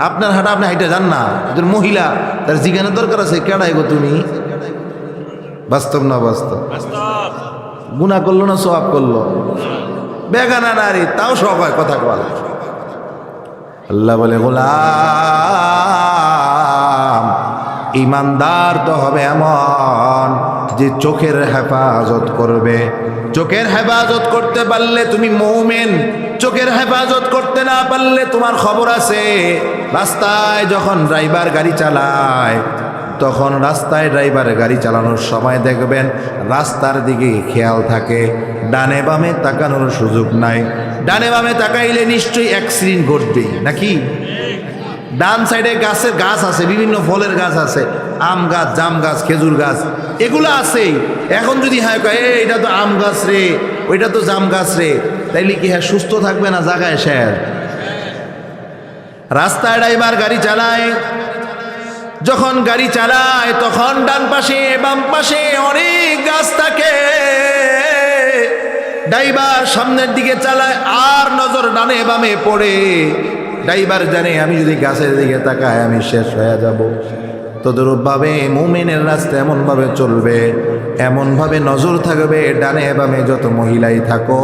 আপনার হাঁটা আপনি হাইটা যান না। একজন মহিলা, তার জিজ্ঞানের দরকার আছে, কেডাই গো তুমি? বাস্তব না বাস্তব? গুনাহ করলো না সওয়াব করলো? বেগানা নারী, তাও সব হয়, কথা বলা। আল্লাহ বলে, গোলাম ইমানদার তো হবে এমন যে চোখের হেফাজত করবে, চোখের হেফাজত করতে পারলে তুমি মুমিন, চোখের হেফাজত করতে না পারলে তোমার খবর আছে। রাস্তায় যখন ড্রাইভার গাড়ি চালায়, তখন রাস্তায় ড্রাইভার গাড়ি চালানোর সময় দেখবেন রাস্তার দিকে খেয়াল থাকে, ডানে বামে তাকানোর সুযোগ নাই। ডানে বামে তাকাইলে নিশ্চয়ই অ্যাক্সিডেন্ট ঘটবেই নাকি? ডান সাইডে গাছ আছে, বিভিন্ন ফলের গাছ আছে, আম গাছ, জাম গাছ, খেজুর গাছ, এগুলো আছেই। এখন যদি হ্যাঁ কয় এটা তো আম গাছ রে, ওইটা তো জাম গাছ রে, তাইলে কি হ্যাঁ সুস্থ থাকবে না জায়গায় শেষ? রাস্তায় ড্রাইভার গাড়ি চালায়, যখন গাড়ি চালায় তখন ডান পাশে বাম পাশে অনেক গাছ থাকে। ড্রাইভার সামনের দিকে চালায় আর নজর ডানে বামে পড়ে। ড্রাইভার জানে আমি যদি গাছের দিকে তাকাই আমি শেষ হয়ে যাব। তদরূপভাবে মুমিনের রাস্তা এমনভাবে চলবে, এমনভাবে নজর থাকবে ডানে বামে যত মহিলাই থাকো,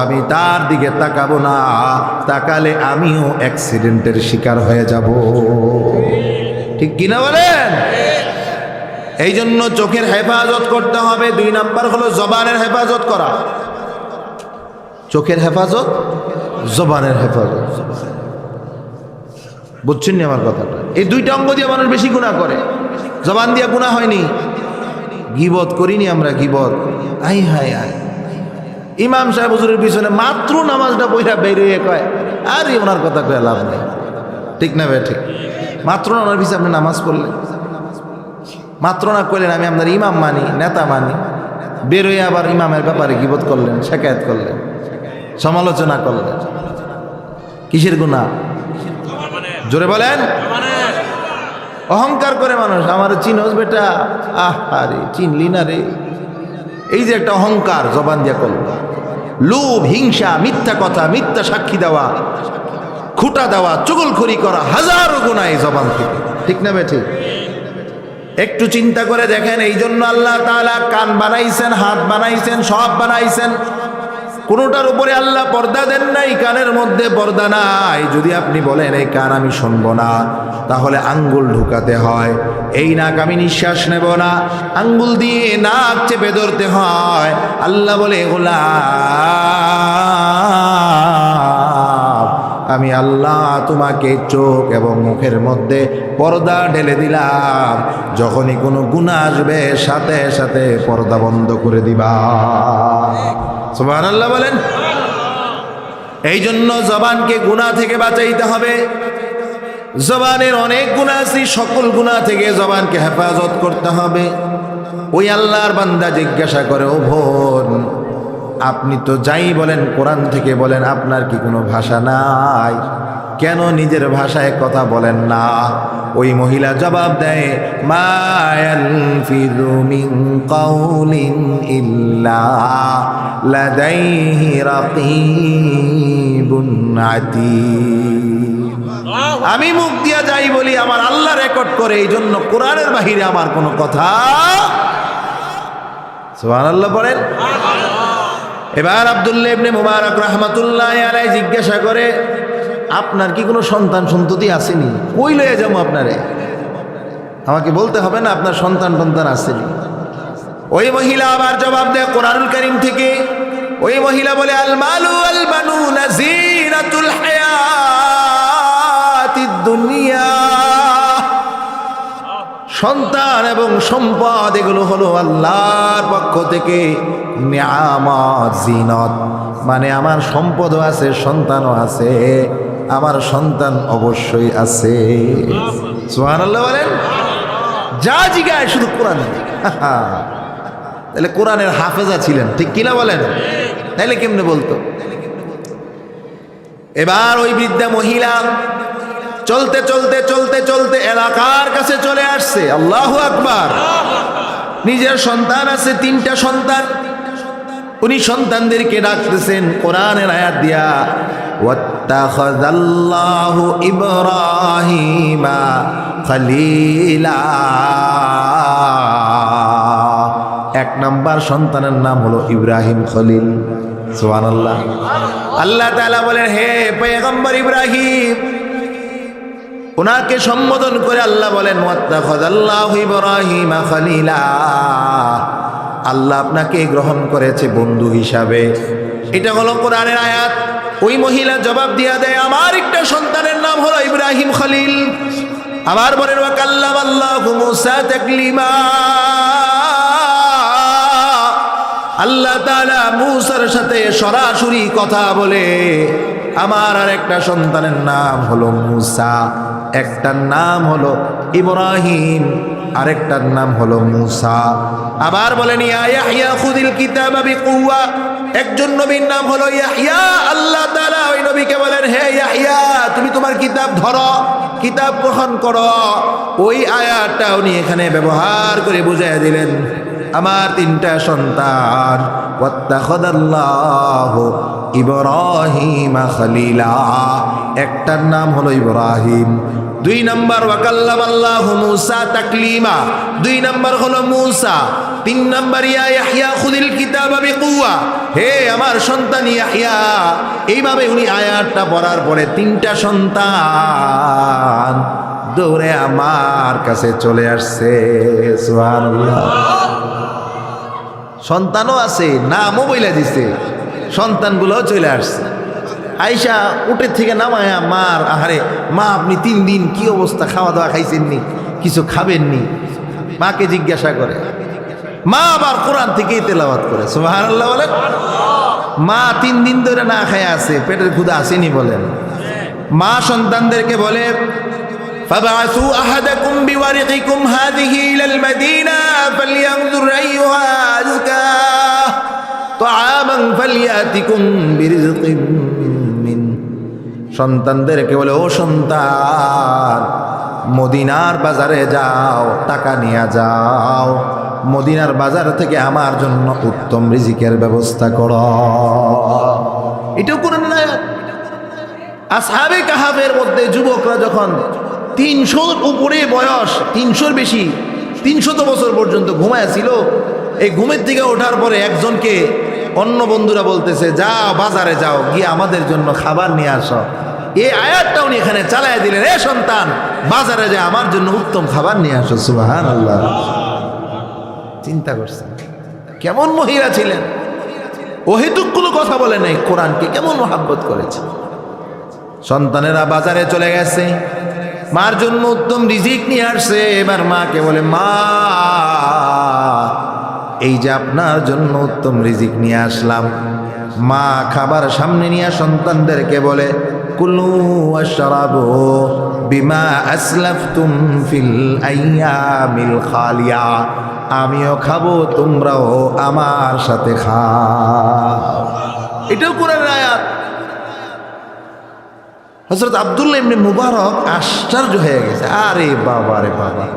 আমি তার দিকে তাকাবো না, তাকালে আমিও অ্যাক্সিডেন্টের শিকার হয়ে যাব। ঠিক কিনা বলেন? এই জন্য চোখের হেফাজত করতে হবে। 2 নাম্বার হলো জবানের হেফাজত করা। চোখের হেফাজত, জবানের হেফাজত। বুঝছেন নি আমার কথাটা? এই 2টা অঙ্গ দিয়ে মানুষ বেশি গুনাহ করে। জবান দিয়ে গুনাহ হয়নি, গীবত করিনি আমরা, গীবত। আই হায় আয়, ইমাম সাহেব হুজুরের পিছনে মাত্র নামাজটা পড়া বের হয়ে কয় আর ওনার কথা কয়ে লাভ নেই। ঠিক না ভাই? ঠিক। মাত্র ওনার পিছনে আপনি নামাজ পড়লেন, মাত্র না করলেন আমি আপনার ইমাম মানি, নেতা মানি, বের হয়ে আবার ইমামের ব্যাপারে গীবত করলেন, শেকায়েত করলেন, সমালোচনা করলেন। কিসের গুনাহ? জোরে বলেন। অহংকার করে মানুষ, আমার চিনোস বেটা, আরে চিনলি না রে। এই যে একটা অহংকার জবান দিয়ে করল, লোভ, হিংসা, মিথ্যা কথা, মিথ্যা সাক্ষী দেওয়া, খুঁটা দেওয়া, চুগলখড়ি করা, হাজারো গুনাহ এই জবান থেকে। ঠিক না বে? ঠিক। একটু চিন্তা করে দেখেন, এই জন্য আল্লাহ তাআলা কান বানাইছেন, হাত বানাইছেন, সব বানাইছেন, কোনোটার উপরে আল্লাহ পর্দা দেন নাই। কানের মধ্যে পর্দা নাই। যদি আপনি বলেন এই কান আমি শুনবো না, তাহলে আঙ্গুল ঢুকাতে হয়। এই নাক আমি নিঃশ্বাস নেব না, আঙ্গুল দিয়ে নাক চেপে ধরতে হয়। আল্লাহ বলে গোলাম, আমি আল্লাহ তোমাকে চোখ এবং মুখের মধ্যে পর্দা ঢেলে দিলাম, যখনই কোনো গুনাহ আসবে সাথে সাথে পর্দা বন্ধ করে দিবা। সুবহানাল্লাহ বলেন। এই জন্য জবানকে গুনাহ থেকে বাঁচাইতে হবে। জবানের অনেক গুনাহ আছে, সকল গুনাহ থেকে জবানকে হেফাজত করতে হবে। ওই আল্লাহর বান্দা জিজ্ঞাসা করে, ও বোন, আপনি তো যাই বলেন কোরআন থেকে বলেন, আপনার কি কোনো ভাষা নাই? কেন নিজের ভাষায় কথা বলেন না? ওই মহিলা জবাব দেয়, মা ইয়ালফিযু মিন কাউলিন ইল্লা লাদাইহি রাকীবুন আতীদ। আমি মুখ দিয়া যাই বলি, আমার আল্লাহ রেকর্ড করে, এই জন্য কোরআনের বাহিরে আমার কোনো কথা। সুবহানাল্লাহ বলেন। এবার আব্দুল্লাহ ইবনে মুবারক রাহমাতুল্লাহি আলাইহি জিজ্ঞাসা করে, আপনার কি কোনো সন্তান সন্ততি আসেনি? কই লয়ে যাবো আপনারে? আমাকে বলতে হবে না আপনার সন্তান টন্তান আসেনি? ওই মহিলা আবার জবাব দেয় কোরআনুল কারীম থেকে। ওই মহিলা বলে, আল মালু ওয়াল বানুনা যিনাতুল হায়াতিদ দুনিয়া। সন্তান এবং সম্পদ এগুলো হলো আল্লাহর পক্ষ থেকে নিয়ামত, জিনত। মানে আমার সম্পদও আছে, সন্তানও আছে, আমার সন্তান অবশ্যই আছে। সুবহানাল্লাহ বলেন। যা জিগায় শুধু কোরআন। তাহলে কোরআনের হাফেজা ছিলেন, ঠিক কিনা বলেন? তাহলে কেমনে বলতো? এবার ওই বৃদ্ধা মহিলা চলতে চলতে চলতে চলতে এলাকার কাছে চলে আসছে। আল্লাহু আকবার। নিজের সন্তান আছে, 3টা সন্তান। উনি সন্তানদেরকে ডাকতেছেন কোরআনের আয়াত দিয়া, ওয়াত্তাখাযাল্লাহু ইব্রাহিমা খলিলা। 1 নাম্বার সন্তানের নাম হলো ইব্রাহিম খলিল। সুবহানাল্লাহ। আল্লাহ তাআলা বলেন, হে পয়গম্বর ইব্রাহিম, ওনাকে সম্বোধন করে আল্লাহ বলেন, ওয়াত্তাখাযাল্লাহু ইব্রাহিমা খলিলা। আল্লাহ আপনাকে গ্রহণ করেছে বন্ধু হিসাবে। এটা হলো কোরআনের আয়াত। ওই মহিলা জবাব দিয়া দেয়, আমার একটা সন্তানের নাম হলো ইব্রাহিম খলিল। আবার বলেন ওয়া কাল্লামাল্লাহু মূসা তাকলিমা, আল্লাহ তাআলা মূসার সাথে সরাসরি কথা বলে। আমার আর একটা সন্তানের নাম হলো মূসা, একটার নাম হলো ইব্রাহিম, আরেকটার নাম হলো মূসা। আবার বলেন ইয়া ইয়াহইয়া খুযিল কিতাবা বিকুওয়া, একজন নবীর নাম হলো ইয়াহইয়া। আল্লাহ তাআলা ওই নবীকে বলেন, হে ইয়াহইয়া তুমি তোমার কিতাব ধরো, কিতাব গ্রহণ করো। ওই আয়াতটা উনি এখানে ব্যবহার করে বুঝিয়ে দিলেন, আমার তিনটা সন্তান, ওয়াত্তাখাযাল্লাহু ইব্রাহিমা খলিলা, একটার নাম হলো ইব্রাহিম। দুই নম্বর ওয়া কাল্লামাল্লাহু মূসা তাকলিমা, দুই নম্বর হলো মূসা। তিন নম্বর ইয়া ইয়াহইয়া খুযিল কিতাবা বিকুওয়া, হে আমার সন্তান ইয়াহইয়া। এইভাবে উনি আয়াতটা পড়ার পরে তিনটা সন্তান দৌড়ে আমার কাছে চলে আসছে। সুবহানাল্লাহ। সন্তানও আছে, নামও বইলা দিছে, সন্তানগুলোও চলে আসছে। আয়েশা উটের থেকে নামায়া মার, আহারে মা আপনি 3 দিন কি অবস্থা, খাওয়া দাওয়া খাইছেননি, কিছু খাবেননি, মাকে জিজ্ঞাসা করে। মা আবার কোরআন থেকেই তেলাওয়াত করে। সুবহানাল্লাহ বলেন। মা 3 দিন ধরে না খায় আছে, পেটের ক্ষুধা আসেনি বলেন। মা সন্তানদেরকে বলে, ফাবআসু আহাদাকুম বিওয়ারিকিকুম হাযিহি ইলাল মাদিনা ফালইয়ানজুর আইয়ুহা আযকা তাআমান ফালইয়াতিকুম বিরিজকিম মিন, সন্তানদেরকে বলে, ও সন্তান মদিনার বাজারে যাও, টাকা নিয়ে যাও, মদিনার বাজার থেকে আমার জন্য উত্তম রিজিকের ব্যবস্থা করো। এটাও কোরআনের আয়াত। আসহাবে কাহাফের মধ্যে যুবকরা যখন 300-র উপরে বয়স, 300-র বেশি, 300 বছর পর্যন্ত ঘুমায়াছিল, এই ঘুমের থেকে ওঠার পরে একজনকে অন্য বন্ধুরা বলতেছে, যাও বাজারে যাও, গিয়ে আমাদের জন্য খাবার নিয়ে আসো। এই আয়াতটা উনি এখানে চালায় দিলেন, এ সন্তান বাজারে যায় আমার জন্য উত্তম খাবার নিয়ে আসো। সুবহানাল্লাহ। চিন্তা করছেন কেমন মহিলা ছিলেন, অহেতুক কোনো কথা বলে নাই, কোরআনকে কেমন মহাব্বত করেছে। সন্তানেরা বাজারে চলে গেছে, মার জন্য উত্তম রিজিক নিয়ে আসছে। এবার মাকে বলে, মা এই যে আপনার জন্য উত্তম রিজিক নিয়ে আসলাম। মা খাবার সামনে নিয়ে সন্তানদেরকে বলে, কুলু ওয়াশরাবু বিমা আসলাফতুম ফিল আইয়ামিল খালিয়া, আমিও খাবো তোমরাও আমার সাথে খাও। এটাও কোরআনের আয়াত। হযরত আব্দুল্লাহ ইবনে মুবারক আশ্চর্য হয়ে গেছে, আরে বাবা রে বাবা,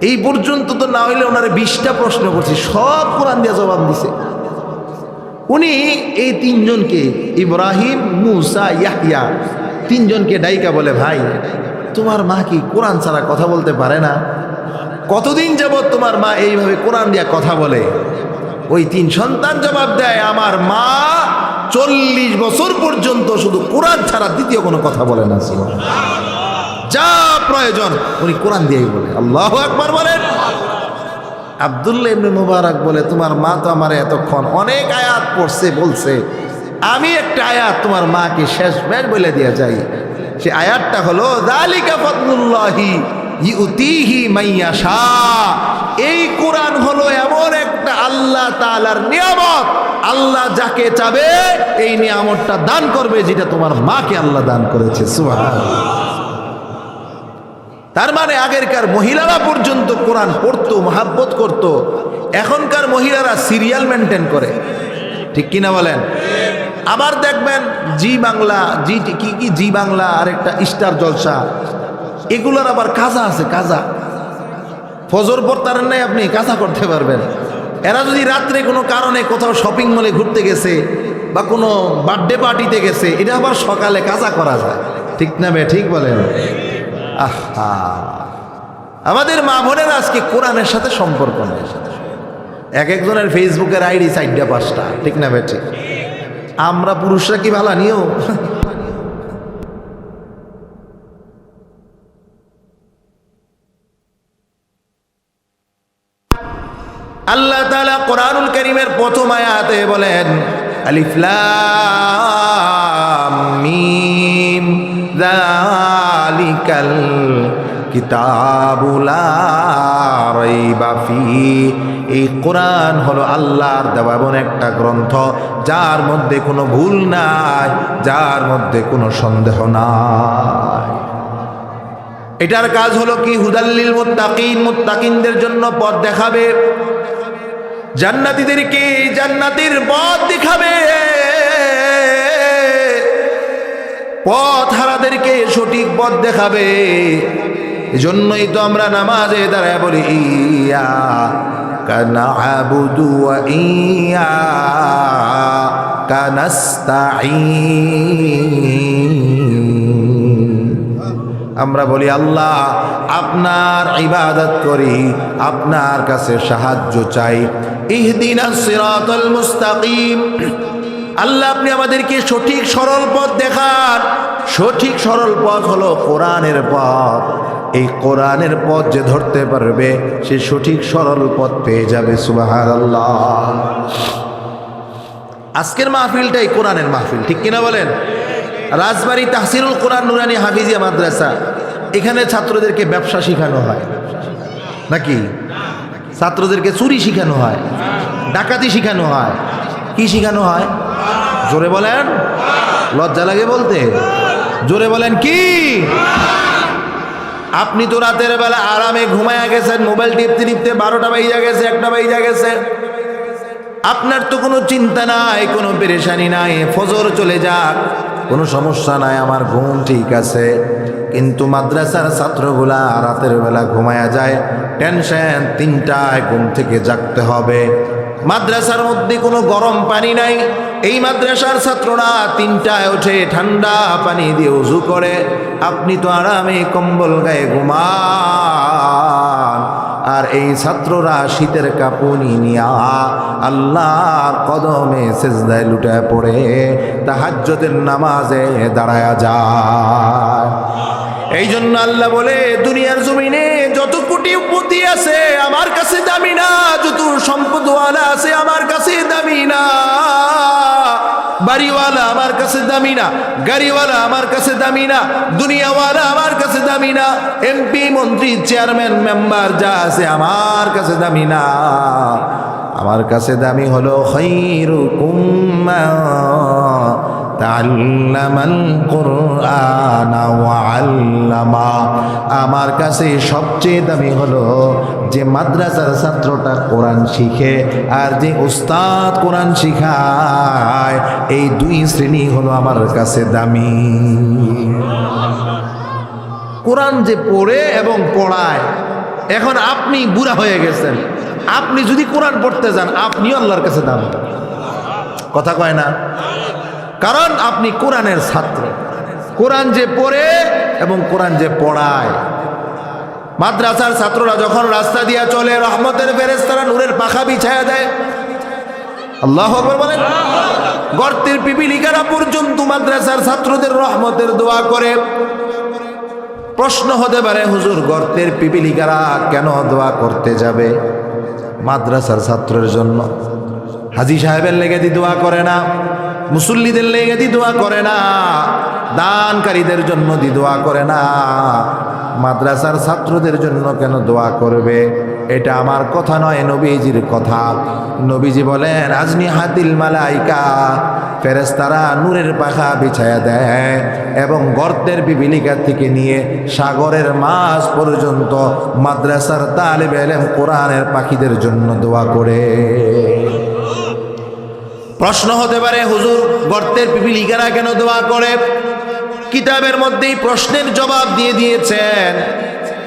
এই পর্যন্ত তো না হইলে ওনারে 20টা প্রশ্ন করছি, সব কোরআন দিয়ে জবাব দিছে। উনি এই 3 জনকে, ইব্রাহিম, মূসা, ইয়াহইয়া, 3 জনকে ডাইকা বলে, ভাই তোমার মা কি কোরআন ছাড়া কথা বলতে পারে না? কতদিন যাবত তোমার মা এইভাবে কোরআন দিয়া কথা বলে? ওই 3 সন্তান জবাব দেয়, আমার মা 40 বছর পর্যন্ত শুধু কোরআন ছাড়া দ্বিতীয় কোনো কথা বলে না। যা প্রয়োজন উনি কোরআন দিয়েই বলে। আল্লাহু আকবার বলেন। আব্দুল্লাহ ইবনে মুবারক বলে, তোমার মা তো আমার এতক্ষণ অনেক আয়াত পড়ছে, বলছে, আমি একটা আয়াত তোমার মাকে শেষ বের বলে দিয়ে যাই। সে আয়াতটা হলো, যালিকা ফাদলুল্লাহি ইউতিহি মাইয়াশা। এই কোরআন হলো এমন একটা আল্লাহ তাআলার নিয়ামত, আল্লাহ যাকে চাবে এই নিয়ামতটা দান করবে, যেটা তোমার মাকে আল্লাহ দান করেছে। সুবহানাল্লাহ। তার মানে আগেরকার মহিলারা পর্যন্ত কোরআন পড়তো, মহাব্বত করত। এখনকার মহিলারা সিরিয়াল মেনটেন করে, ঠিক কিনা বলেন? আবার দেখবেন জি বাংলা, জি বাংলা, আর একটা স্টার জলসা, এগুলোর আবার কাজা আছে। কাজা ফজর পড়তারেন নাই, আপনি কাজা করতে পারবেন। এরা যদি রাত্রে কোনো কারণে কোথাও শপিং মলে ঘুরতে গেছে বা কোনো বার্থডে পার্টিতে গেছে, এটা আবার সকালে কাজা করা যায়, ঠিক না বে ঠিক বলেন? আহা, আমাদের মা বোনের আজকে কোরআনের সাথে সম্পর্ক নেই। এক একজনের ফেসবুকের আইডি 4টা 5টা, ঠিক না বে ঠিক? আমরা পুরুষরা কি ভালো নিও? আল্লাহ তাআলা কোরআনুল কারীমের প্রথম আয়াতে বলেন আলিফ লাম মিম যালিকাল কিতাবু লা রাইবা ফিহি। এই কোরআন হলো আল্লাহর দেওয়া এমন একটা গ্রন্থ যার মধ্যে কোনো ভুল নাই, যার মধ্যে কোনো সন্দেহ নাই। এটার কাজ হলো কি? হুদাল্লিল মুত্তাকিন, মুত্তাকিনদের জন্য পথ দেখাবে, জান্নাতীদেরকে জান্নাতের পথ দেখাবে, পথ হারাদেরকে সঠিক পথ দেখাবে। এজন্যই তো আমরা নামাজে দাঁড়ায় বলি ইয়্যাকা না'বুদু ওয়া ইয়্যাকা নাস্তাঈন। আমরা বলি আল্লাহ আপনার ইবাদত করি, আপনার কাছে সাহায্য চাই। ইহদিনাস সিরাতাল মুস্তাকিম। আল্লাহ আপনি আমাদেরকে সঠিক সরল পথ দেখান। সঠিক সরল পথ হলো কোরআনের পথ। এই কোরআনের পথ যে ধরতে পারবে সে সঠিক সরল পথ পেয়ে যাবে। সুবহানাল্লাহ। আজকের মাহফিলটাই কোরআনের মাহফিল, ঠিক কিনা বলেন? রাজবাড়ী তাহসিলুল কোরআন নুরানি হাফিজিয়া মাদ্রাসা, এখানে ছাত্রদেরকে ব্যবসা শেখানো হয় নাকি? ছাত্রদেরকে চুরি শেখানো হয়, ডাকাতি শেখানো হয়। কি শেখানো হয়? জোরে বলেন, লজ্জা লাগে বলতে। জোরে বলেন কি? আপনি তো রাতের বেলা আরামে ঘুমায়া গেছেন, মোবাইল টিপতে টিপতে 12টা বাজে গেছে, 1টা বাজে গেছে। আপনার তো কোনো চিন্তা নাই, কোনো পেরেশানি নাই, ফজর চলে যাক, কোনো সমস্যা নাই, আমার ঘুম ঠিক আছে। কিন্তু মাদ্রাসার ছাত্রগুলা রাতের বেলা ঘুমায়া যায়, টেনশন, 3টায় ঘুম থেকে জাগতে হবে। মাদ্রাসার মধ্যে কোনো গরম পানি নাই, এই মাদ্রাসার ছাত্ররা 3টায় ওঠে, ঠান্ডা পানি দিয়ে ওযু করে। আপনি তো আরামে কম্বল গায়ে ঘুমান, আর এই ছাত্ররা শীতের কাঁপুনি নিয়া আল্লাহর কদমে সিজদায় লুটায় পড়ে তাহাজ্জুদের নামাজে দাঁড়ায়া যায়। এই জন্য আল্লাহ বলে দুনিয়ার জমিনে যত কোটিপতি আছে আমার কাছে দামি না, যত সম্পদওয়ালা আছে আমার কাছে দামি না, বাড়িওয়ালা আমার কাছে দামি না, গাড়িওয়ালা আমার কাছে দামি না, দুনিয়াওয়ালা আমার কাছে দামি না, এমপি মন্ত্রী চেয়ারম্যান মেম্বার যা আছে আমার কাছে দামি না। আমার কাছে দামি হলো খায়রুকুম মান তাআল্লামাল কুরআনা ওয়া আল্লামা। আমার কাছে সবচেয়ে দামি হলো যে মাদ্রাসার ছাত্রটা কোরআন শিখে আর যে উস্তাদ কোরআন শিখায়। এই 2 শ্রেণী হলো আমার কাছে দামি। কোরআন যে পড়ে এবং পড়ায়। এখন আপনি বুড়া হয়ে গেছেন, আপনি যদি কোরআন পড়তে যান আপনিও আল্লাহর কাছে দামি। কথা কয় না? কারণ আপনি কোরআনের ছাত্র। কোরআন যে পড়ে এবং কোরআন যে পড়ায়। মাদ্রাসার ছাত্ররা যখন রাস্তা দিয়ে চলে, রহমতের ফেরেশতারা নূরের পাখা বিছায়া দেয়। আল্লাহু আকবার বলেন। গর্তের পিপিলিকারা পর্যন্ত মাদ্রাসার ছাত্রদের রহমতের দোয়া করে। প্রশ্ন হতে পারে, হুজুর গর্তের পিপিলিকারা কেন দোয়া করতে যাবে মাদ্রাসার ছাত্রের জন্য? হাজী সাহেবের লেগে দি দোয়া করে না, মুসল্লিদের লেগে দি দোয়া করে না, দানকারীদের জন্য দি দোয়া করে না, মাদ্রাসার ছাত্রদের জন্য কেন দোয়া করবে? এটা আমার কথা নয়, নবীজির কথা। নবীজি বলেন আজনি হাতিল মালাইকা, ফেরেশতারা নূরের পাখা বিছায়া দেয় এবং গর্তের পিপিলিকা থেকে নিয়ে সাগরের মাছ পর্যন্ত মাদ্রাসার তালিবে ইলম কোরআনের পাখিদের জন্য দোয়া করে। প্রশ্ন হতে পারে, হুজুর গর্তের পিপিলিকারা কেন দোয়া করে? কিতাবের মধ্যেই প্রশ্নের জবাব দিয়ে দিয়েছেন।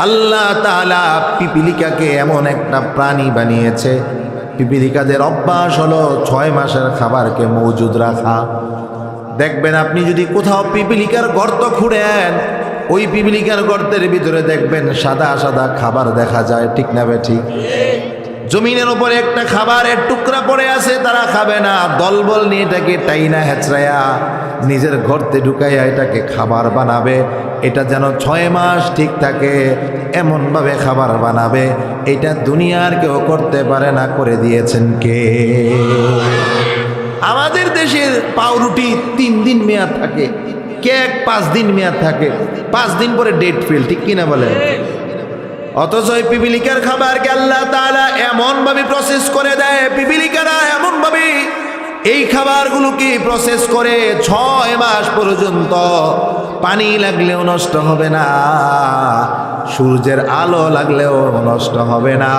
আল্লাহ তাআলা পিপিলিকাকে এমন একটা প্রাণী বানিয়েছে, পিপিলিকাদের অভ্যাস হলো 6 মাসের খাবারকে মজুদ রাখা। দেখবেন আপনি যদি কোথাও পিপিলিকার গর্ত খুঁড়েন, ওই পিপিলিকার গর্তের ভিতরে দেখবেন সাদা সাদা খাবার দেখা যায়, ঠিক না বে ঠিক? জমিনের উপরে একটা খাবারের টুকরা পড়ে আছে, তারা খাবে না, দলবল নিয়ে এটাকে টাইনা হেঁচড়ায়া নিজের গর্তে ঢুকাইয়া এটাকে খাবার বানাবে। এটা যেন 6 মাস ঠিক থাকে এমনভাবে খাবার বানাবে, এটা দুনিয়ার কেউ করতে পারে না। করে দিয়েছেন কে? আমাদের দেশের পাউরুটি 3 দিন মেয়াদ থাকে, কেক 5 দিন মেয়াদ থাকে, 5 দিন পরে ডেট ফেল, ঠিক কিনা বলেন? অথচ এই পিপিলিকার খাবারকে আল্লাহ তাআলা এমনভাবে প্রসেস করে দেয়, পিপিলিকারা এমনভাবে এই খাবারগুলোকে প্রসেস করে 6 মাস পর্যন্ত পানি লাগলেও নষ্ট হবে না, সূর্যের আলো লাগলেও নষ্ট হবে না,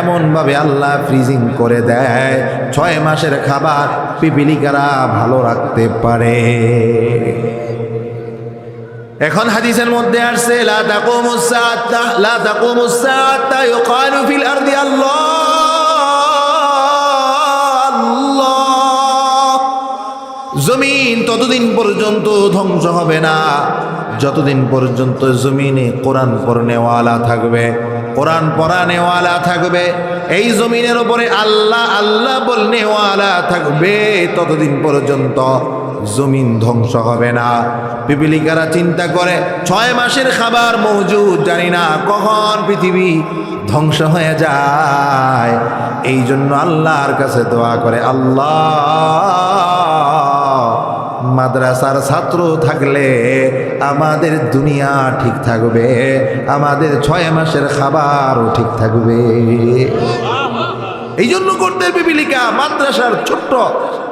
এমনভাবে আল্লাহ ফ্রিজিং করে দেয় 6 মাসের খাবার পিপিলিকারা ভালো রাখতে পারে। এখন হাদিসের মধ্যে আসছে লা তাকুমুস সাআতা ইউকালু ফিল আরদি আল্লাহ আল্লাহ। জমিন ততদিন পর্যন্ত ধ্বংস হবে না যতদিন পর্যন্ত জমিনে কোরআন পড়নেওয়ালা থাকবে, কোরআন পড়ানেওয়ালা থাকবে, এই জমিনের উপরে আল্লাহ আল্লাহ বলনেওয়ালা থাকবে, ততদিন পর্যন্ত জমিন ধ্বংস হবে না। পিপিলিকারা চিন্তা করে 6 মাসের খাবার মজুদ, জানি না কখন পৃথিবী ধ্বংস হয়ে যায়। এই জন্য আল্লাহর কাছে দোয়া করে, আল্লাহ মাদ্রাসার ছাত্র থাকলে আমাদের দুনিয়া ঠিক থাকবে, আমাদের 6 মাসের খাবারও ঠিক থাকবে। এই জন্য করতে পিপিলিকা মাদ্রাসার ছোট্ট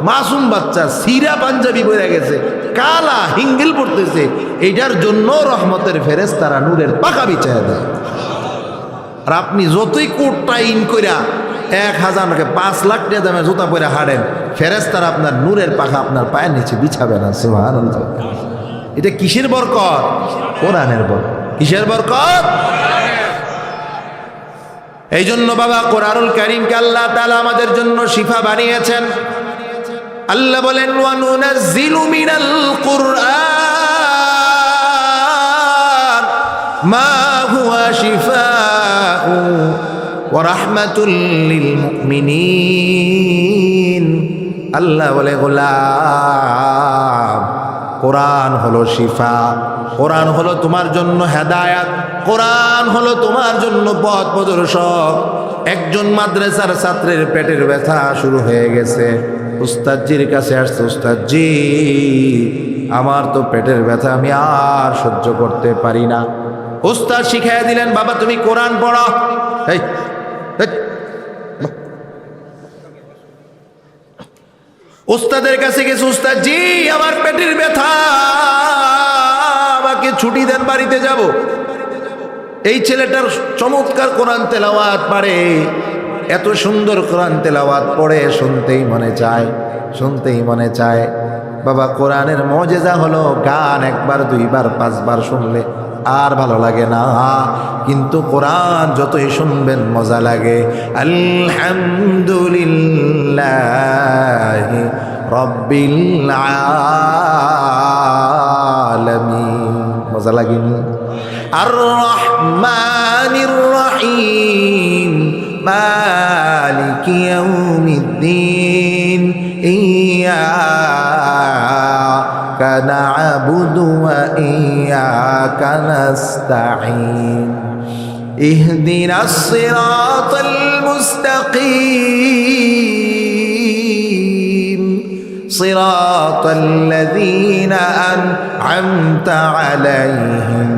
মাসুম বাচ্চা সিরা পাঞ্জাবি পরে গেছে, কালা হিঙ্গেল পড়তেছে, এইটার জন্য রহমতের ফেরেশতারা নূরের পাখা বিছায়া দেয়। আর আপনি যতই কোটটা ইন কইরা 1000 5 লাখ টাকা দামে জুতা পরে হাঁটেন, ফেরেশতারা আপনার নূরের পাখা আপনার পায়ের নিচে বিছাবে না। সুবহানাল্লাহ। এটা কিসের বরকত? কোরআনের বরকত। কিসের বরকত? এই জন্য বাবা কোরআনুল কারীমকে আল্লাহ তাআলা আমাদের জন্য শিফা বানিয়েছেন। আল্লাহ বলেন ওয়া নুনাজ্জিলু মিনাল কুরআন মা হুয়া শিফাউ ওয়া রাহমাতুল লিল মুমিনিন। আল্লাহ বলে গোলাম, কোরআন হলো শিফা, কোরআন হলো তোমার জন্য হেদায়াত, কোরআন হলো তোমার জন্য পথ প্রদর্শক। একজন মাদ্রাসার ছাত্রের পেটের ব্যথা শুরু হয়ে গেছে, উস্তাদজির কাছে আসছে, উস্তাদজি আমার তো পেটের ব্যথা, আমি আর সহ্য করতে পারি না। উস্তাদ শিখাইয়া দিলেন, বাবা তুমি কোরআন পড়ো। এই উস্তাদের কাছে গেছে, উস্তাদজি আমার পেটের ব্যথা, আমাকে ছুটি দেন, বাড়িতে যাব। এই ছেলেটার চমৎকার কোরআন তেলাওয়াত পারে, এত সুন্দর কোরআন তেলাওয়াত পড়ে শুনতেই মনে চায়, শুনতেই মনে চায়। বাবা কোরআনের মুজিজা হলো গান 1 বার 2 বার 5 বার শুনলে আর ভালো লাগে না, কিন্তু কোরআন যতই শুনবেন মজা লাগে। আলহামদুলিল্লাহি রাব্বিল আলামিন, মজা লাগেনি? আর রহমানির রহিম মালিকি ইয়াউমিদ্দিন ইয়্যাকা না'বুদু ওয়া ইয়্যাকা নাস্তাঈন ইহদিনাস সিরাতাল মুস্তাকিম সিরাতাল লাযীনা আন'আমতা আলাইহিম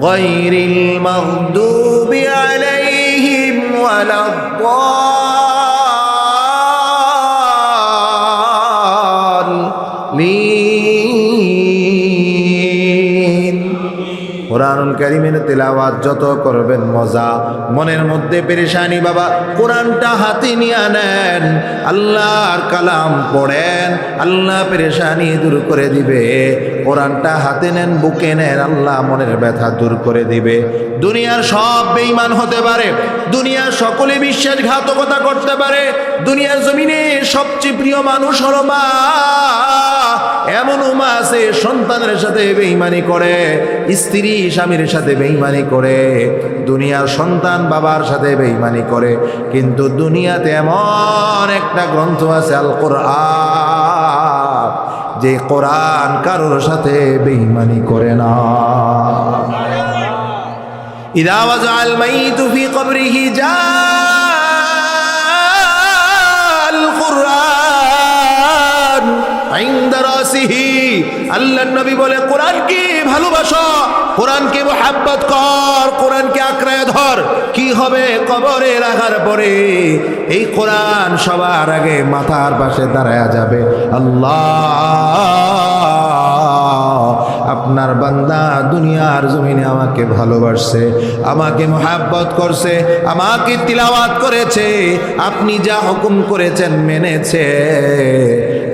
গায়রিল মাগদুবি আলাইহিম ওয়ালাদ-দাল্লিন। কোরআনুল কারীমের তেলাওয়াত যত করবেন মজা, মনের মধ্যে পেরেশানি, বাবা কোরআনটা হাতে নিয়ে নেন, আল্লাহর কালাম পড়েন, আল্লাহ পেরেশানি দূর করে দিবে। কোরআনটা হাতে নেন, বুকে নেন, আল্লাহ মনের ব্যথা দূর করে দিবে। দুনিয়ার সব বেঈমান হতে পারে, দুনিয়ার সকলে বিশ্বাসঘাতকতা করতে পারে, দুনিয়ার জমিনে সবচেয়ে প্রিয় মানুষ হলো মা। এমন মা আছে সন্তানের সাথে বেঈমানি করে, স্ত্রী স্বামীর স্ত্রীর সাথে বেঈমানি করে, দুনিয়ার সন্তান বাবার সাথে বেঈমানি করে, কিন্তু দুনিয়াতে এমন একটা গ্রন্থ আছে আল কোরআন, যে কোরআন কারোর সাথে বেঈমানি করে না। ইযা ওয়াজাআল মাইতু ফি কবরিহি জাআল কুরআন ইনদা রাসিহি। আল্লাহর নবী বলে, কোরআনকে ভালোবাসো, কোরআনকে মুহাব্বত কর, কোরআনকে আঁকড়ায় ধর। কি হবে? কবরে রাখার পরে এই কোরআন সবার আগে মাথার পাশে দাঁড়ায়া যাবে। আল্লাহ, আপনার বান্দা দুনিয়ার জমিনে আমাকে ভালোবাসছে, আমাকে মুহাব্বত করছে, আমাকে তিলাওয়াত করেছে, আপনি যা হুকুম করেছেন মেনেছে,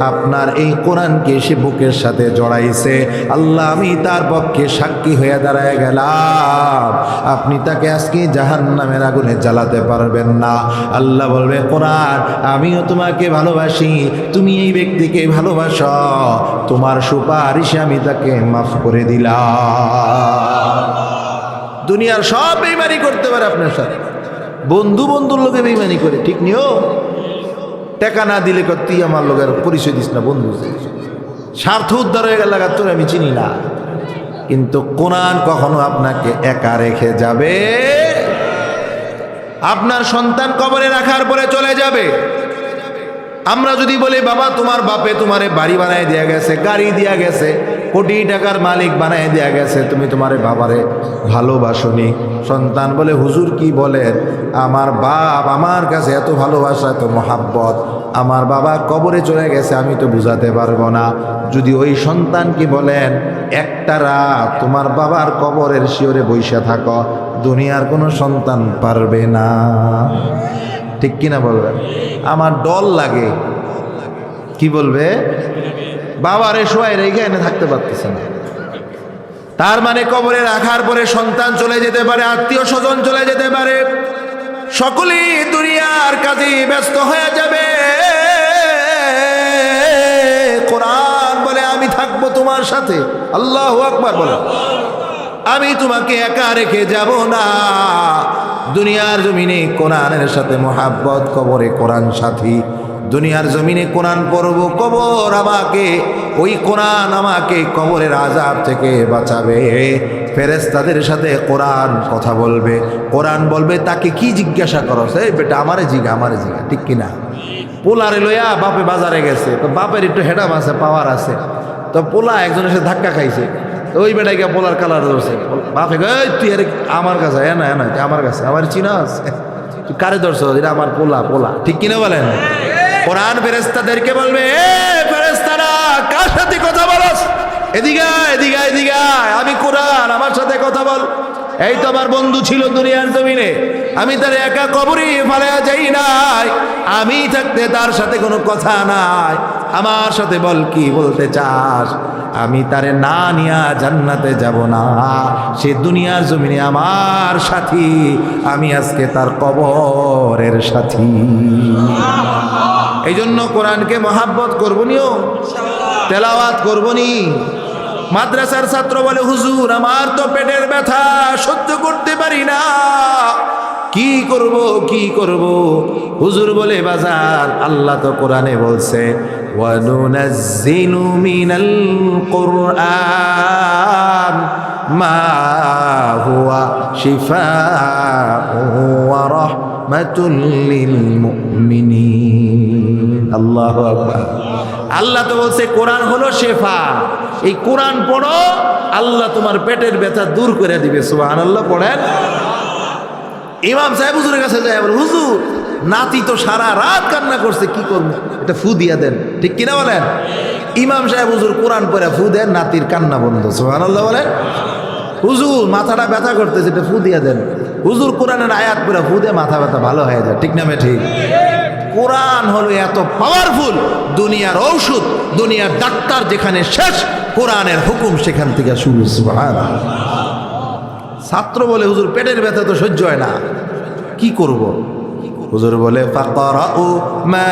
আপনার এই কোরআনকে সে বুকের সাথে জড়াইছে। আল্লাহ, আমি তার পক্ষে সাক্ষী হয়ে দাঁড়ায় গেলাম, আপনি তাকে আজকে জাহান্নামের আগুনে জ্বালাতে পারবেন না। আল্লাহ বলবে, কোরআন আমিও তোমাকে ভালোবাসি, তুমি এই ব্যক্তিকে ভালোবাসো, তোমার সুপারিশে আমি তাকে মাফ করে দিলাম। দুনিয়ার সব বেঈমানি করতে পারে আপনার সাথে, বন্ধু বন্ধুর লোকে বেঈমানি করে, ঠিক নিও। টাকা না দিলে তুই আমার লোকের পরিচয় দিস না, বন্ধু স্বার্থ উদ্ধার হয়ে গেল, তোর আমি চিনি না। কিন্তু কোরআন কখনো আপনাকে একা রেখে যাবে? আপনার সন্তান কবরে রাখার পরে চলে যাবে। আমরা যদি বলি, বাবা তোমার বাপে তোমারে বাড়ি বানায় দেয়া গেছে, গাড়ি দেয়া গেছে, কোটি টাকার মালিক বানায় দেয়া গেছে, তুমি তোমারে বাবারে ভালোবাসনি। সন্তান বলে, হুজুর কি বলেন, আমার বাপ আমার কাছে এত ভালোবাসা, এত মহাব্বত, আমার বাবা কবরে চলে গেছে, আমি তো বুঝাতে পারবো না। যদি ওই সন্তানকে বলেন, একটা রাত তোমার বাবার কবরের শিওরে বইসা থাকো, দুনিয়ার কোনো সন্তান পারবে না। ঠিক কিনা বলবেন? আমার ডর লাগে। কি বলবে? বাবারে শোয়াই রেখে এনে থাকতে পারতেছে না। তার মানে কবরে রাখার পরে সন্তান চলে যেতে পারে, আত্মীয় স্বজন চলে যেতে পারে, সকলেই দুনিয়ার কাজে ব্যস্ত হয়ে যাবে। কোরআন বলে, আমি থাকবো তোমার সাথে। আল্লাহু আকবার বলে, আমি তোমাকে একা রেখে যাব না। দুনিয়ার জমিনে কোরআনের সাথে মোহাব্বত, কবরে কোরআন সাথী। দুনিয়ার জমিনে কোরআন পড়ব, কবর আমাকে, ওই কোরআন আমাকে কবরের আযাব থেকে বাঁচাবে। ফেরেশতাদের সাথে কোরআন কথা বলবে, কোরআন বলবে, তাকে কি জিজ্ঞাসা করো? এই বেটা আমারে জিগা, আমারে জিগা, ঠিক কিনা? পোলারে লইয়া বাপে বাজারে গেছে, তো বাপের একটু হেডাম আছে, পাওয়ার আছে, তো পোলা একজনের সাথে ধাক্কা খাইছে, ওই বেটাকে পোলার কালার ধরছে। বাপে তুই আরে আমার কাছে না না, আমার কাছে, আমার চিনা আছে, তুই কারে ধরছ? এটা আমার পোলা, পোলা, ঠিক কিনা বলেন? কোরআন ফেরেশতাদেরকে বলবে, এ ফেরেশতারা, কার সাথে কথা বলস? এদিকে এদিকে এদিকে, আমি কোরআন, আমার সাথে কথা বল। এই তো আমার বন্ধু ছিল দুনিয়ার জমিনে, আমি তার একা কবরে ফেলা যাই নাই, আমি থাকতে তার সাথে কোনো কথা নাই, আমার সাথে বল, কি বলতে চাস? আমি তারে না নিয়া জান্নাতে যাব না, সে দুনিয়ার জমিনে আমার সাথী, আমি আজকে তার কবরের সাথী। এই জন্য কোরআনকে মহাব্বত করবনিও, তেলাওয়াত করবনি। মাদ্রাসার ছাত্র বলে, হুজুর আমার তো পেটের ব্যথা সহ্য করতে পারি না, কি করব কি করব? হুজুর বলে, বাজার আল্লাহ তো কোরআনে বলছে, ওয়ানুনাজ্জিলু মিনাল কুরআন মা হুয়া শিফাউ ওয়া রাহমাতুল লিল মুমিনিন। আল্লাহু আকবার। আল্লাহ তো বলছে কোরআন হলো শেফা, এই কোরআন পড়ো, আল্লাহ তোমার পেটের ব্যথা দূর করে দিবে। সুবহানাল্লাহ পড়েন। ইমাম সাহেব হুজুরের কাছে যায়, হুজুর নাতি তো সারা রাত কান্না করছে, কি করবো? এটা ফু দিয়া দেন, ঠিক কিনা বলেন? ইমাম সাহেব হুজুর কোরআন পড়ে ফু দেন, নাতির কান্না বন্ধ। সুবহানাল্লাহ বলেন। হুজুর মাথাটা ব্যথা করতেছে, এটা ফু দিয়া দেন। হুজুর কোরআনের আয়াত পড়ে ফু দিয়ে মাথা ব্যথা ভালো হয়ে যায়, ঠিক না মে? ঠিক। কোরআন হলো এত পাওয়ারফুল, দুনিয়ার ঔষধ, দুনিয়ার ডাক্তার যেখানে শেষ, কোরআনের হুকুম সেখান থেকে শুরু। সুবহানাল্লাহ। ছাত্র বলে, হুজুর পেটের ব্যথা তো সহ্য হয় না, কি করব? হুজুর বলে, ফাকরাউ মা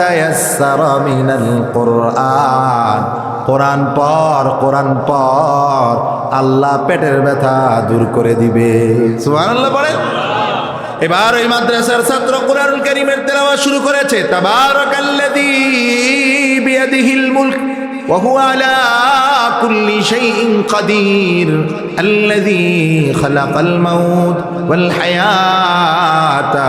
তায়াসসারা মিনাল কুরআন, কোরআন পড়, কোরআন পড়, আল্লাহ পেটের ব্যথা দূর করে দিবে। সুবহানাল্লাহ বলেন। এবার ওই মাদ্রাসার ছাত্র কুরআনুল কারীমের তেলাওয়াত শুরু করেছে। তাবারাকাল্লাযী বিয়াদিহিল মুলক ওয়া হুয়া আলা কুল্লি শাইইন কাদির আল্লাযী খালাকাল মাউত ওয়াল হায়াতা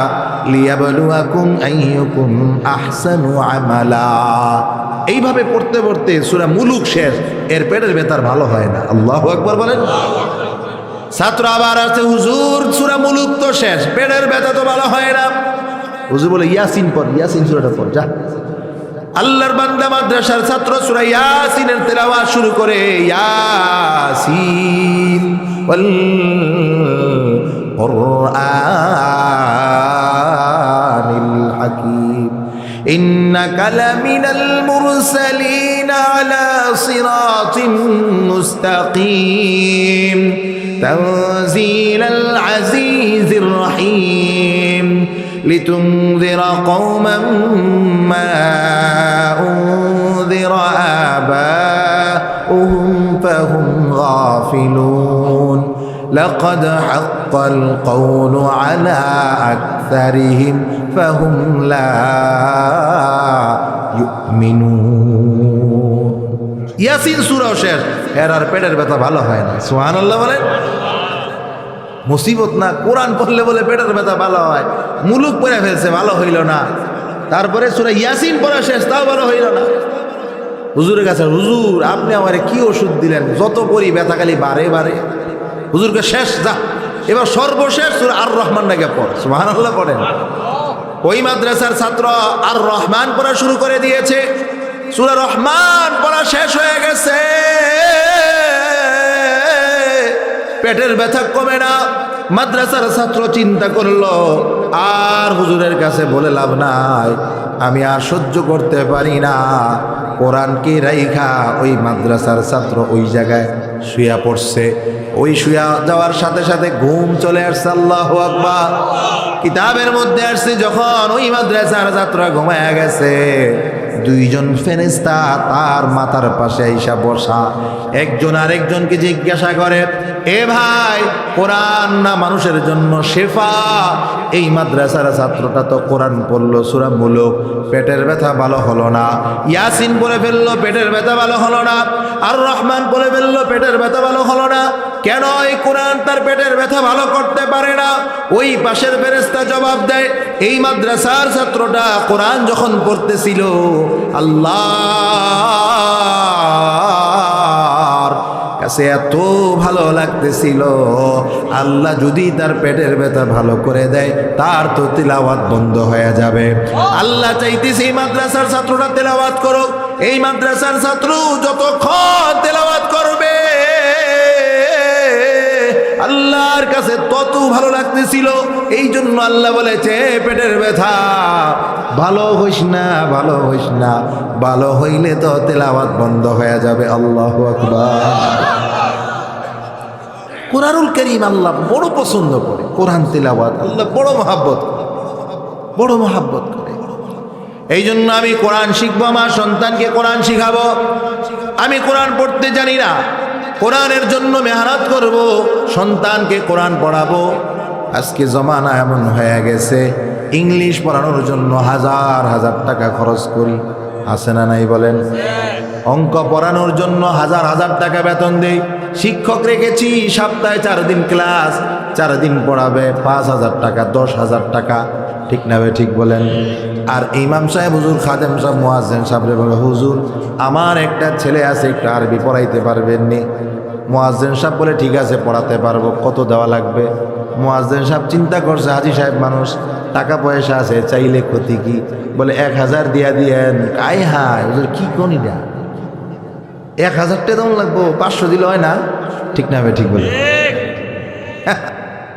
লিয়াবলুয়াকুম আইয়ুকুম আহসানু আমালা। এইভাবে পড়তে পড়তে সূরা মুলুক শেষ, এর পেটের ব্যথা ভালো হয় না। আল্লাহু আকবার বলেন। ছাত্র আবার আসছে, হুজুর সূরা মুলুক তো শেষ, পেটের ব্যথা তো ভালো হয় না। হুজুর বলে ইয়াসিন পড়, ইয়াসিন সূরাটা পড় যা। আল্লাহর বান্দা মাদ্রাসার ছাত্র সূরা ইয়াসিনের তেলাওয়াত শুরু করে, ইয়াসিন ওয়াল কুরআনিল হাকীম ইন্নাকা লামিনাল মুরসালিন আলা সিরাতিন মুস্তাকিম তানজিলাল আজিজির রহিম লিতুনযিরা কওমান মা উনযিরা আবাউহুম ফাহুম গাফিলুন লাকাদ হাক্কাল কওলু আলা আকসারিহিম ফাহুম লা ইউমিনুন। ইয়াসিন সূরা শেষ, এর আর পেটের ব্যথা ভালো হয় না। সুবহানাল্লাহ বলেন। মুসিবত না, কোরআন পড়লে বলে পেটের ব্যথা ভালো হয়। মুলুক পড়ে ফেলছে, ভালো হইল না। তারপরে সূরা ইয়াসিন পড়া শেষ, তাও ভালো হইল না। হুজুরের কাছে, হুজুর আপনি আমারে কি ওষুধ দিলেন, যত পড়ি ব্যথা খালি বাড়ে বাড়ে। হুজুরকে শেষ যা, এবার সর্বশেষ সূরা আর রহমান নাকি পড়। সুবহানাল্লাহ পড়েন। ওই মাদ্রাসার ছাত্র আর রহমান পড়া শুরু করে দিয়েছে। সূরা রহমান পড়া শেষ হয়ে গেছে, পেটের ব্যথা কমে না। মাদ্রাসার ছাত্র চিন্তা করলো, আর হুজুরের কাছে বলে লাভ নাই, আমি আর সহ্য করতে পারি না। কোরআনকে রাইখা ওই মাদ্রাসার ছাত্র ওই জায়গায় শুয়া পড়ছে। ওই শুয়া যাওয়ার সাথে সাথে ঘুম চলে আসছে। আল্লাহু আকবার। কিতাবের মধ্যে আসছে, যখন ওই মাদ্রাসার ছাত্র ঘুমায়া গেছে, দুইজন ফেরেশতা তার মাথার পাশে আইসা বসা। একজন আরেকজনকে জিজ্ঞাসা করে, এ ভাই, কোরআন না মানুষের জন্য শেফা? এই মাদ্রাসার ছাত্রটা তো কোরআন পড়লো, সূরা মুলুক, পেটের ব্যথা ভালো হলো না। ইয়াসিন পড়ে ফেললো, পেটের ব্যথা ভালো হলো না। আর রহমান পড়ে ফেললো, পেটের ব্যথা ভালো হলো না। কেন এই কোরআন তার পেটের ব্যথা ভালো করতে পারে না? ওই পাশের ফেরেশতা জবাব দেয়, এই মাদ্রাসার ছাত্রটা কোরআন যখন পড়তেছিল, আল্লাহর কাছে এত ভালো লাগতেছিল, আল্লাহ যদি তার পেটের ব্যথা ভালো করে দেয়, তার তো তিলাওয়াত বন্ধ হয়ে যাবে। আল্লাহ চাইতেছে এই মাদ্রাসার ছাত্রটা তেলাওয়াত করুক। এই মাদ্রাসার ছাত্র যতক্ষণ তেলাওয়াত করবে, আল্লাহর কাছে তত ভালো লাগতেছিল। এই জন্য আল্লাহ বলেছে, পেটের ব্যথা ভালো হইস না, ভালো হইস না, ভালো হইলে তো তেলাওয়াত বন্ধ হয়ে যাবে। আল্লাহু আকবার। কুরআনুল কারীম আল্লাহ বড় পছন্দ করে, কোরআন তেলাওয়াত আল্লাহ বড় মহব্বত করে, বড় মহব্বত করে। এই জন্য আমি কোরআন শিখবো, আমার সন্তানকে কোরআন শিখাবো। আমি কোরআন পড়তে জানি না, কোরআনের জন্য মেহনত করব, সন্তানকে কোরআন পড়াবো। আজকে জমানা এমন হয়ে গেছে, ইংলিশ পড়ানোর জন্য হাজার হাজার টাকা খরচ করি, আছে না নাই বলেন? অঙ্ক পড়ানোর জন্য হাজার হাজার টাকা বেতন দেই। শিক্ষক রেখেছি, সপ্তাহে 4 দিন ক্লাস, 4 দিন পড়াবে, 5,000 টাকা, 10,000 টাকা। ঠিক না ভাই? ঠিক বলেন। আর ইমাম সাহেব, হুজুর, খাদেম সাহেব, মুয়াজ্জিন সাহেবরে বলে, হুজুর আমার একটা ছেলে আছে, একটু আরবি পড়াইতে পারবেন নি? মুয়াজ্জিন সাহেব বলে, ঠিক আছে পড়াতে পারবো, কত দেওয়া লাগবে? মুয়াজ্জিন সাহেব চিন্তা করছে, হাজী সাহেব মানুষ, টাকা পয়সা আছে, চাইলে ক্ষতি কি? বলে 1000 দিয়া দিয়েন। আয় হায় হুজুর, কি কোন এটা, 1000 টাকা দাম লাগবো, 500 দিলে হয় না? ঠিক না ভাই? ঠিক বলে।